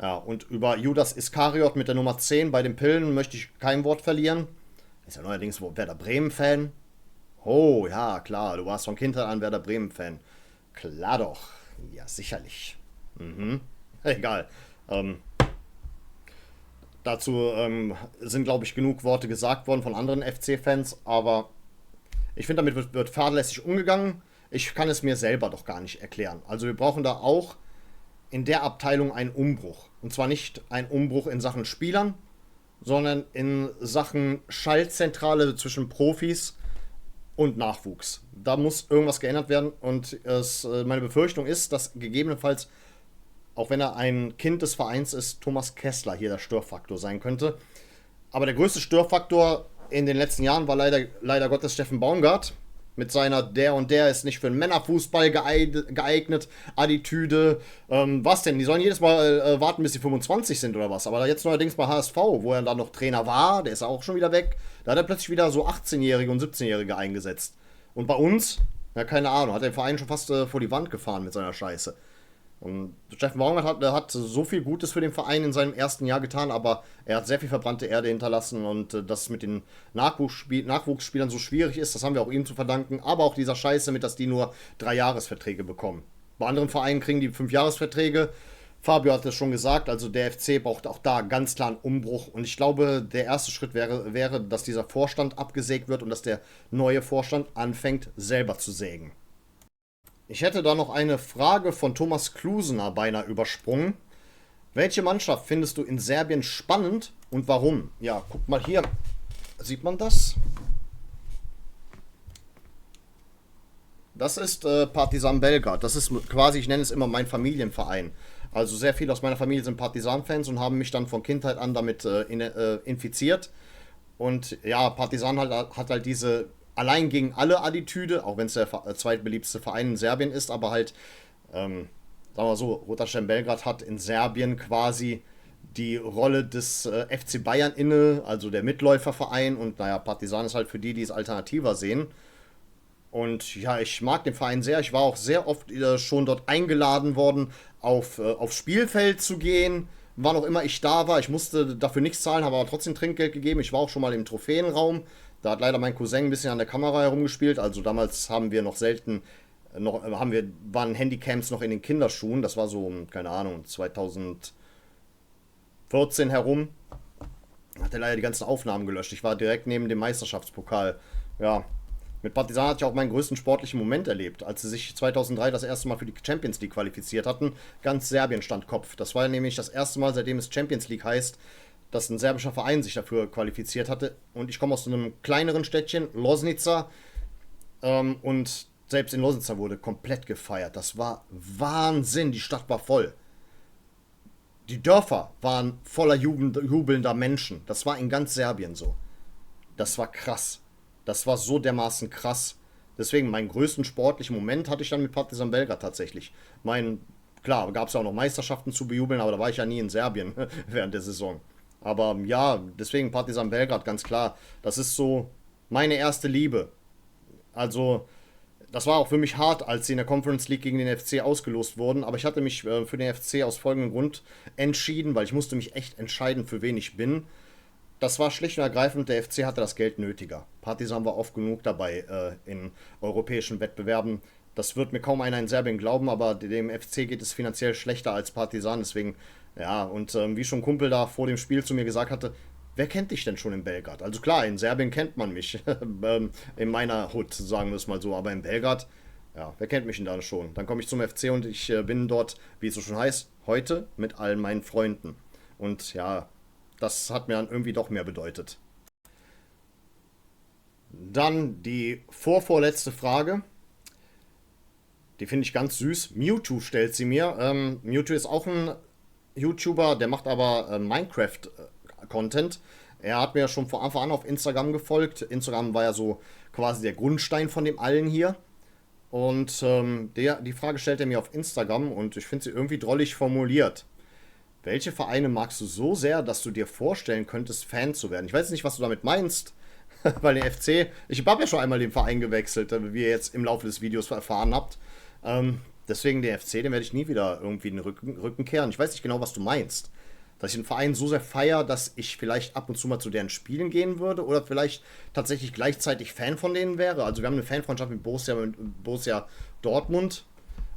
Ja, und über Judas Iskariot mit der Nummer 10 bei den Pillen möchte ich kein Wort verlieren. Ist ja neuerdings Werder Bremen-Fan. Oh, ja, klar, du warst von Kindheit an Werder Bremen-Fan. Klar doch. Ja, sicherlich. Egal. Dazu sind, glaube ich, genug Worte gesagt worden von anderen FC-Fans, aber ich finde, damit wird fahrlässig umgegangen. Ich kann es mir selber doch gar nicht erklären. Also wir brauchen da auch in der Abteilung einen Umbruch. Und zwar nicht einen Umbruch in Sachen Spielern, sondern in Sachen Schaltzentrale zwischen Profis und Nachwuchs. Da muss irgendwas geändert werden und meine Befürchtung ist, dass gegebenenfalls, auch wenn er ein Kind des Vereins ist, Thomas Kessler hier der Störfaktor sein könnte. Aber der größte Störfaktor in den letzten Jahren war leider Gottes Steffen Baumgart mit seiner der und der ist nicht für den Männerfußball geeignet Attitüde. Was denn? Die sollen jedes Mal warten, bis sie 25 sind oder was. Aber jetzt neuerdings bei HSV, wo er dann noch Trainer war, der ist auch schon wieder weg. Da hat er plötzlich wieder so 18-Jährige und 17-Jährige eingesetzt. Und bei uns, ja keine Ahnung, hat der Verein schon fast vor die Wand gefahren mit seiner Scheiße. Und Steffen Baumgart hat so viel Gutes für den Verein in seinem ersten Jahr getan, aber er hat sehr viel verbrannte Erde hinterlassen und dass es mit den Nachwuchsspielern so schwierig ist, das haben wir auch ihm zu verdanken, aber auch dieser Scheiße mit, dass die nur 3-Jahresverträge bekommen. Bei anderen Vereinen kriegen die 5-Jahresverträge. Fabio hat es schon gesagt, also der FC braucht auch da ganz klar einen Umbruch und ich glaube, der erste Schritt wäre, dass dieser Vorstand abgesägt wird und dass der neue Vorstand anfängt, selber zu sägen. Ich hätte da noch eine Frage von Thomas Klusener beinahe übersprungen. Welche Mannschaft findest du in Serbien spannend und warum? Ja, guck mal hier. Sieht man das? Das ist Partizan Belgrad. Das ist quasi, ich nenne es immer mein Familienverein. Also sehr viele aus meiner Familie sind Partizan-Fans und haben mich dann von Kindheit an damit infiziert. Und ja, Partizan hat halt diese allein gegen alle Attitüde, auch wenn es der zweitbeliebteste Verein in Serbien ist, aber halt, sagen wir so, Roter Stern Belgrad hat in Serbien quasi die Rolle des FC Bayern inne, also der Mitläuferverein und naja, Partizan ist halt für die, die es alternativer sehen. Und ja, ich mag den Verein sehr. Ich war auch sehr oft schon dort eingeladen worden, aufs Spielfeld zu gehen. Wann auch immer ich da war. Ich musste dafür nichts zahlen, habe aber trotzdem Trinkgeld gegeben. Ich war auch schon mal im Trophäenraum. Da hat leider mein Cousin ein bisschen an der Kamera herumgespielt. Also damals haben wir noch selten, waren Handycams noch in den Kinderschuhen. Das war so, keine Ahnung, 2014 herum. Hat er leider die ganzen Aufnahmen gelöscht. Ich war direkt neben dem Meisterschaftspokal. Ja, mit Partizan hatte ich auch meinen größten sportlichen Moment erlebt, als sie sich 2003 das erste Mal für die Champions League qualifiziert hatten. Ganz Serbien stand Kopf. Das war nämlich das erste Mal, seitdem es Champions League heißt, dass ein serbischer Verein sich dafür qualifiziert hatte. Und ich komme aus so einem kleineren Städtchen, Loznica. Und selbst in Loznica wurde komplett gefeiert. Das war Wahnsinn. Die Stadt war voll. Die Dörfer waren voller jubelnder Menschen. Das war in ganz Serbien so. Das war krass. Das war so dermaßen krass. Deswegen, meinen größten sportlichen Moment hatte ich dann mit Partizan Belgrad tatsächlich. Klar, gab es ja auch noch Meisterschaften zu bejubeln, aber da war ich ja nie in Serbien während der Saison. Aber ja, deswegen Partizan Belgrad, ganz klar. Das ist so meine erste Liebe. Also, das war auch für mich hart, als sie in der Conference League gegen den FC ausgelost wurden. Aber ich hatte mich für den FC aus folgendem Grund entschieden, weil ich musste mich echt entscheiden, für wen ich bin. Das war schlicht und ergreifend, der FC hatte das Geld nötiger. Partizan war oft genug dabei in europäischen Wettbewerben. Das wird mir kaum einer in Serbien glauben, aber dem FC geht es finanziell schlechter als Partizan. Deswegen, ja, und wie schon ein Kumpel da vor dem Spiel zu mir gesagt hatte, wer kennt dich denn schon in Belgrad? Also klar, in Serbien kennt man mich. In meiner Hut, sagen wir es mal so. Aber in Belgrad, ja, wer kennt mich denn da schon? Dann komme ich zum FC und ich bin dort, wie es so schon heißt, heute mit allen meinen Freunden. Und ja, das hat mir dann irgendwie doch mehr bedeutet. Dann die vorvorletzte Frage. Die finde ich ganz süß. Mewtwo stellt sie mir. Mewtwo ist auch ein YouTuber, der macht aber Minecraft-Content. Er hat mir ja schon von Anfang an auf Instagram gefolgt. Instagram war ja so quasi der Grundstein von dem allen hier. Und die Frage stellt er mir auf Instagram und ich finde sie irgendwie drollig formuliert. Welche Vereine magst du so sehr, dass du dir vorstellen könntest, Fan zu werden? Ich weiß nicht, was du damit meinst, weil der FC, ich habe ja schon einmal den Verein gewechselt, wie ihr jetzt im Laufe des Videos erfahren habt. Deswegen den FC, den werde ich nie wieder irgendwie in den Rücken kehren. Ich weiß nicht genau, was du meinst. Dass ich den Verein so sehr feiere, dass ich vielleicht ab und zu mal zu deren Spielen gehen würde oder vielleicht tatsächlich gleichzeitig Fan von denen wäre. Also wir haben eine Fanfreundschaft mit Borussia Dortmund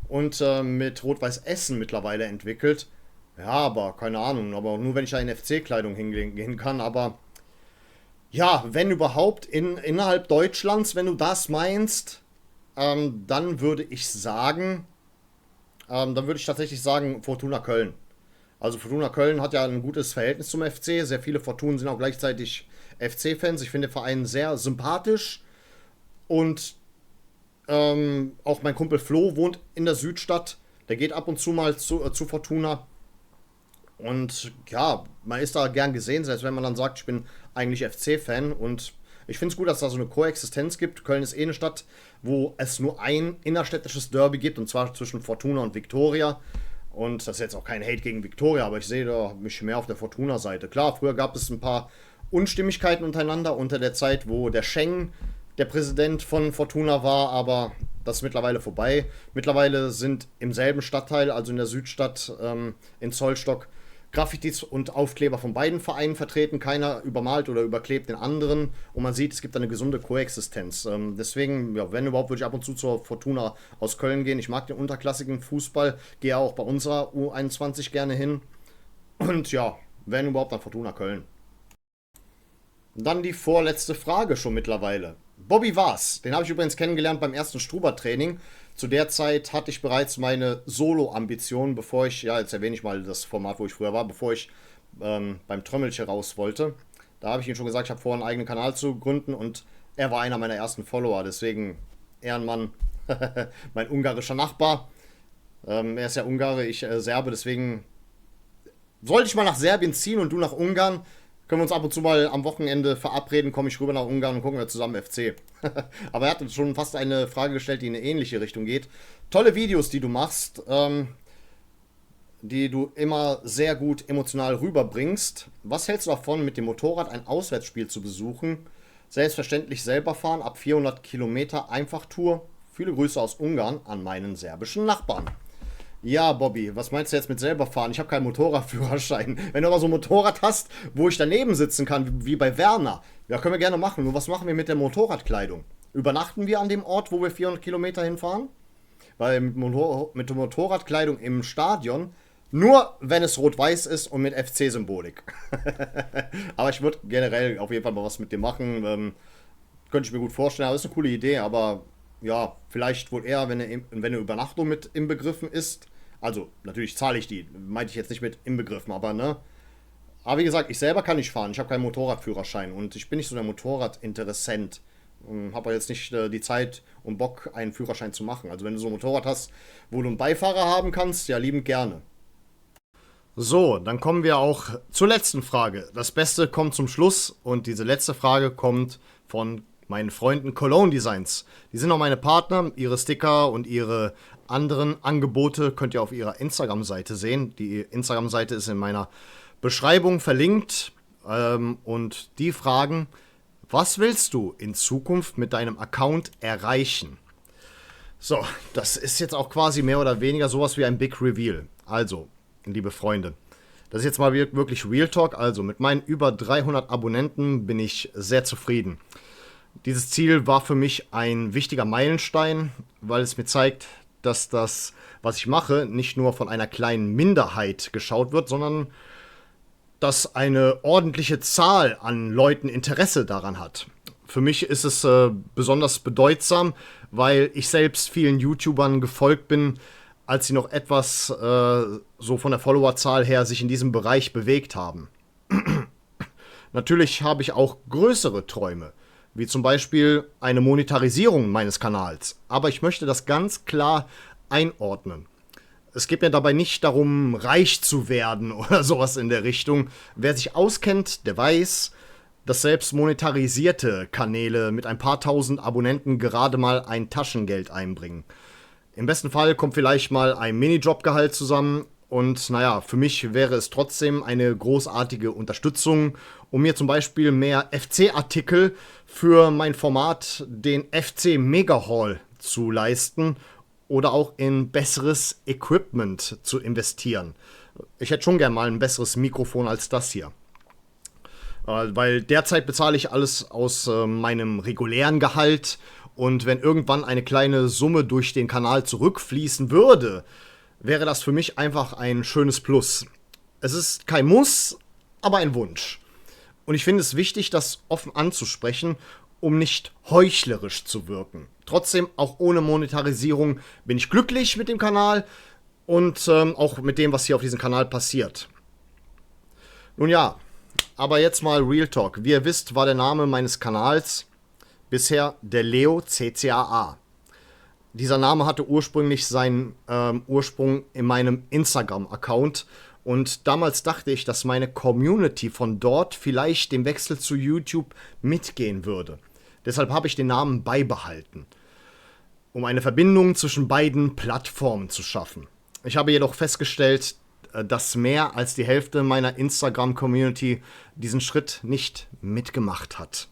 und mit Rot-Weiß Essen mittlerweile entwickelt. Ja, aber keine Ahnung, aber nur wenn ich da in FC-Kleidung hingehen kann, aber ja, wenn überhaupt innerhalb Deutschlands, wenn du das meinst, dann würde ich sagen, dann würde ich tatsächlich sagen Fortuna Köln. Also Fortuna Köln hat ja ein gutes Verhältnis zum FC, sehr viele Fortunen sind auch gleichzeitig FC-Fans. Ich finde den Verein sehr sympathisch und auch mein Kumpel Flo wohnt in der Südstadt, der geht ab und zu mal zu Fortuna. Und ja, man ist da gern gesehen, selbst wenn man dann sagt, ich bin eigentlich FC-Fan. Und ich finde es gut, dass da so eine Koexistenz gibt. Köln ist eh eine Stadt, wo es nur ein innerstädtisches Derby gibt, und zwar zwischen Fortuna und Viktoria. Und das ist jetzt auch kein Hate gegen Viktoria, aber ich sehe da mich mehr auf der Fortuna-Seite. Klar, früher gab es ein paar Unstimmigkeiten untereinander unter der Zeit, wo der Schengen der Präsident von Fortuna war, aber das ist mittlerweile vorbei. Mittlerweile sind im selben Stadtteil, also in der Südstadt in Zollstock, Graffitis und Aufkleber von beiden Vereinen vertreten. Keiner übermalt oder überklebt den anderen. Und man sieht, es gibt eine gesunde Koexistenz. Deswegen, ja, wenn überhaupt, würde ich ab und zu zur Fortuna aus Köln gehen. Ich mag den unterklassigen Fußball. Gehe auch bei unserer U21 gerne hin. Und ja, wenn überhaupt, dann Fortuna Köln. Dann die vorletzte Frage schon mittlerweile. Bobby Vaz, den habe ich übrigens kennengelernt beim ersten Struber-Training. Zu der Zeit hatte ich bereits meine Solo-Ambitionen, bevor ich, ja, jetzt erwähne ich mal das Format, wo ich früher war, bevor ich beim Trömmelche raus wollte. Da habe ich ihm schon gesagt, ich habe vor, einen eigenen Kanal zu gründen und er war einer meiner ersten Follower. Deswegen Ehrenmann, mein ungarischer Nachbar. Er ist ja Ungare, ich Serbe, deswegen sollte ich mal nach Serbien ziehen und du nach Ungarn, können wir uns ab und zu mal am Wochenende verabreden, komme ich rüber nach Ungarn und gucken wir zusammen FC. Aber er hat uns schon fast eine Frage gestellt, die in eine ähnliche Richtung geht. Tolle Videos, die du machst, die du immer sehr gut emotional rüberbringst. Was hältst du davon, mit dem Motorrad ein Auswärtsspiel zu besuchen? Selbstverständlich selber fahren, ab 400 Kilometer Einfachtour. Viele Grüße aus Ungarn an meinen serbischen Nachbarn. Ja, Bobby, was meinst du jetzt mit selber fahren? Ich habe keinen Motorradführerschein. Wenn du aber so ein Motorrad hast, wo ich daneben sitzen kann, wie bei Werner, ja, können wir gerne machen. Nur was machen wir mit der Motorradkleidung? Übernachten wir an dem Ort, wo wir 400 Kilometer hinfahren? Weil mit der Motorradkleidung im Stadion, nur wenn es rot-weiß ist und mit FC-Symbolik. Aber ich würde generell auf jeden Fall mal was mit dem machen. Könnte ich mir gut vorstellen. Aber ist eine coole Idee, aber ja, vielleicht wohl eher, wenn eine Übernachtung mit inbegriffen ist. Also, natürlich zahle ich die. Meinte ich jetzt nicht mit inbegriffen, aber ne. Aber wie gesagt, ich selber kann nicht fahren. Ich habe keinen Motorradführerschein und ich bin nicht so der Motorradinteressent. Habe jetzt nicht die Zeit und Bock, einen Führerschein zu machen. Also, wenn du so ein Motorrad hast, wo du einen Beifahrer haben kannst, ja, liebend gerne. So, dann kommen wir auch zur letzten Frage. Das Beste kommt zum Schluss und diese letzte Frage kommt von meinen Freunden Cologne Designs. Die sind auch meine Partner. Ihre Sticker und ihre anderen Angebote könnt ihr auf ihrer Instagram-Seite sehen. Die Instagram-Seite ist in meiner Beschreibung verlinkt. Und die fragen, was willst du in Zukunft mit deinem Account erreichen? So, das ist jetzt auch quasi mehr oder weniger sowas wie ein Big Reveal. Also, liebe Freunde, das ist jetzt mal wirklich Real Talk. Also, mit meinen über 300 Abonnenten bin ich sehr zufrieden. Dieses Ziel war für mich ein wichtiger Meilenstein, weil es mir zeigt, dass das, was ich mache, nicht nur von einer kleinen Minderheit geschaut wird, sondern dass eine ordentliche Zahl an Leuten Interesse daran hat. Für mich ist es besonders bedeutsam, weil ich selbst vielen YouTubern gefolgt bin, als sie noch etwas so von der Followerzahl her sich in diesem Bereich bewegt haben. Natürlich habe ich auch größere Träume, wie zum Beispiel eine Monetarisierung meines Kanals. Aber ich möchte das ganz klar einordnen. Es geht mir dabei nicht darum, reich zu werden oder sowas in der Richtung. Wer sich auskennt, der weiß, dass selbst monetarisierte Kanäle mit ein paar tausend Abonnenten gerade mal ein Taschengeld einbringen. Im besten Fall kommt vielleicht mal ein Minijobgehalt zusammen und naja, für mich wäre es trotzdem eine großartige Unterstützung, um mir zum Beispiel mehr FC-Artikel für mein Format, den FC Mega Haul, zu leisten oder auch in besseres Equipment zu investieren. Ich hätte schon gern mal ein besseres Mikrofon als das hier. Weil derzeit bezahle ich alles aus meinem regulären Gehalt und wenn irgendwann eine kleine Summe durch den Kanal zurückfließen würde, wäre das für mich einfach ein schönes Plus. Es ist kein Muss, aber ein Wunsch. Und ich finde es wichtig, das offen anzusprechen, um nicht heuchlerisch zu wirken. Trotzdem, auch ohne Monetarisierung bin ich glücklich mit dem Kanal und auch mit dem, was hier auf diesem Kanal passiert. Nun ja, aber jetzt mal Real Talk. Wie ihr wisst, war der Name meines Kanals bisher der Leo CCAA. Dieser Name hatte ursprünglich seinen Ursprung in meinem Instagram-Account und damals dachte ich, dass meine Community von dort vielleicht dem Wechsel zu YouTube mitgehen würde. Deshalb habe ich den Namen beibehalten, um eine Verbindung zwischen beiden Plattformen zu schaffen. Ich habe jedoch festgestellt, dass mehr als die Hälfte meiner Instagram-Community diesen Schritt nicht mitgemacht hat.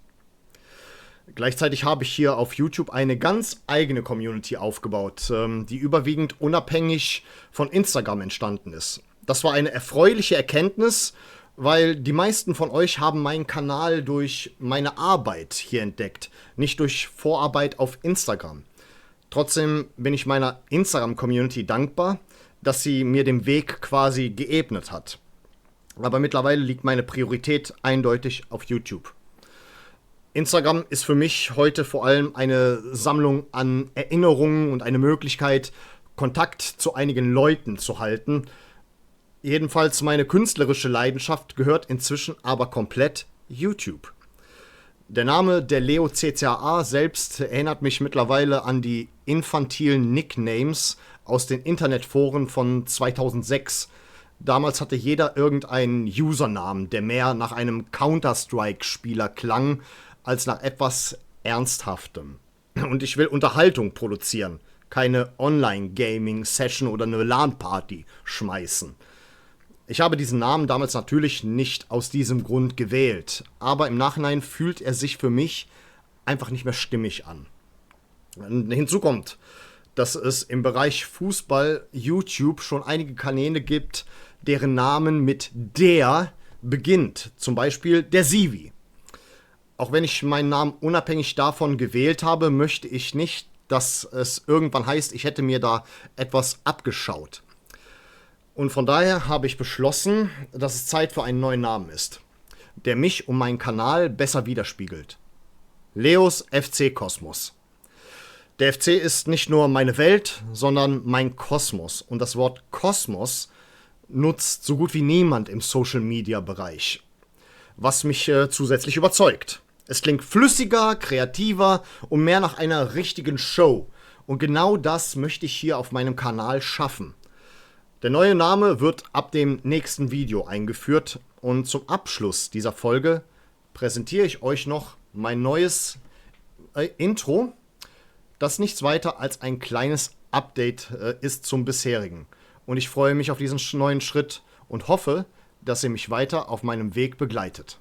Gleichzeitig habe ich hier auf YouTube eine ganz eigene Community aufgebaut, die überwiegend unabhängig von Instagram entstanden ist. Das war eine erfreuliche Erkenntnis, weil die meisten von euch haben meinen Kanal durch meine Arbeit hier entdeckt, nicht durch Vorarbeit auf Instagram. Trotzdem bin ich meiner Instagram-Community dankbar, dass sie mir den Weg quasi geebnet hat. Aber mittlerweile liegt meine Priorität eindeutig auf YouTube. Instagram ist für mich heute vor allem eine Sammlung an Erinnerungen und eine Möglichkeit, Kontakt zu einigen Leuten zu halten. Jedenfalls meine künstlerische Leidenschaft gehört inzwischen aber komplett YouTube. Der Name der Leo CCAA selbst erinnert mich mittlerweile an die infantilen Nicknames aus den Internetforen von 2006. Damals hatte jeder irgendeinen Usernamen, der mehr nach einem Counter-Strike-Spieler klang, als nach etwas Ernsthaftem. Und ich will Unterhaltung produzieren, keine Online-Gaming-Session oder eine LAN-Party schmeißen. Ich habe diesen Namen damals natürlich nicht aus diesem Grund gewählt, aber im Nachhinein fühlt er sich für mich einfach nicht mehr stimmig an. Hinzu kommt, dass es im Bereich Fußball YouTube schon einige Kanäle gibt, deren Namen mit der beginnt, zum Beispiel der Sivi. Auch wenn ich meinen Namen unabhängig davon gewählt habe, möchte ich nicht, dass es irgendwann heißt, ich hätte mir da etwas abgeschaut. Und von daher habe ich beschlossen, dass es Zeit für einen neuen Namen ist, der mich und meinen Kanal besser widerspiegelt. Leos FC Kosmos. Der FC ist nicht nur meine Welt, sondern mein Kosmos. Und das Wort Kosmos nutzt so gut wie niemand im Social-Media-Bereich, was mich zusätzlich überzeugt. Es klingt flüssiger, kreativer und mehr nach einer richtigen Show. Und genau das möchte ich hier auf meinem Kanal schaffen. Der neue Name wird ab dem nächsten Video eingeführt und zum Abschluss dieser Folge präsentiere ich euch noch mein neues Intro, das nichts weiter als ein kleines Update ist zum bisherigen. Und ich freue mich auf diesen neuen Schritt und hoffe, dass ihr mich weiter auf meinem Weg begleitet.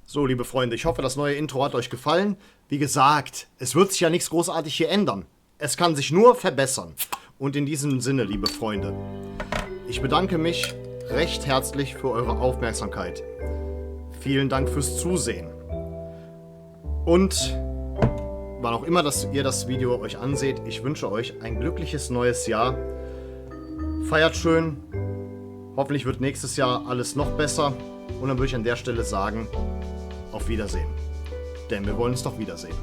So, liebe Freunde, ich hoffe, das neue Intro hat euch gefallen. Wie gesagt, es wird sich ja nichts großartig hier ändern. Es kann sich nur verbessern. Und in diesem Sinne, liebe Freunde, ich bedanke mich recht herzlich für eure Aufmerksamkeit. Vielen Dank fürs Zusehen. Und wann auch immer ihr das Video euch anseht, ich wünsche euch ein glückliches neues Jahr. Feiert schön. Hoffentlich wird nächstes Jahr alles noch besser. Und dann würde ich an der Stelle sagen, auf Wiedersehen. Denn wir wollen uns doch wiedersehen.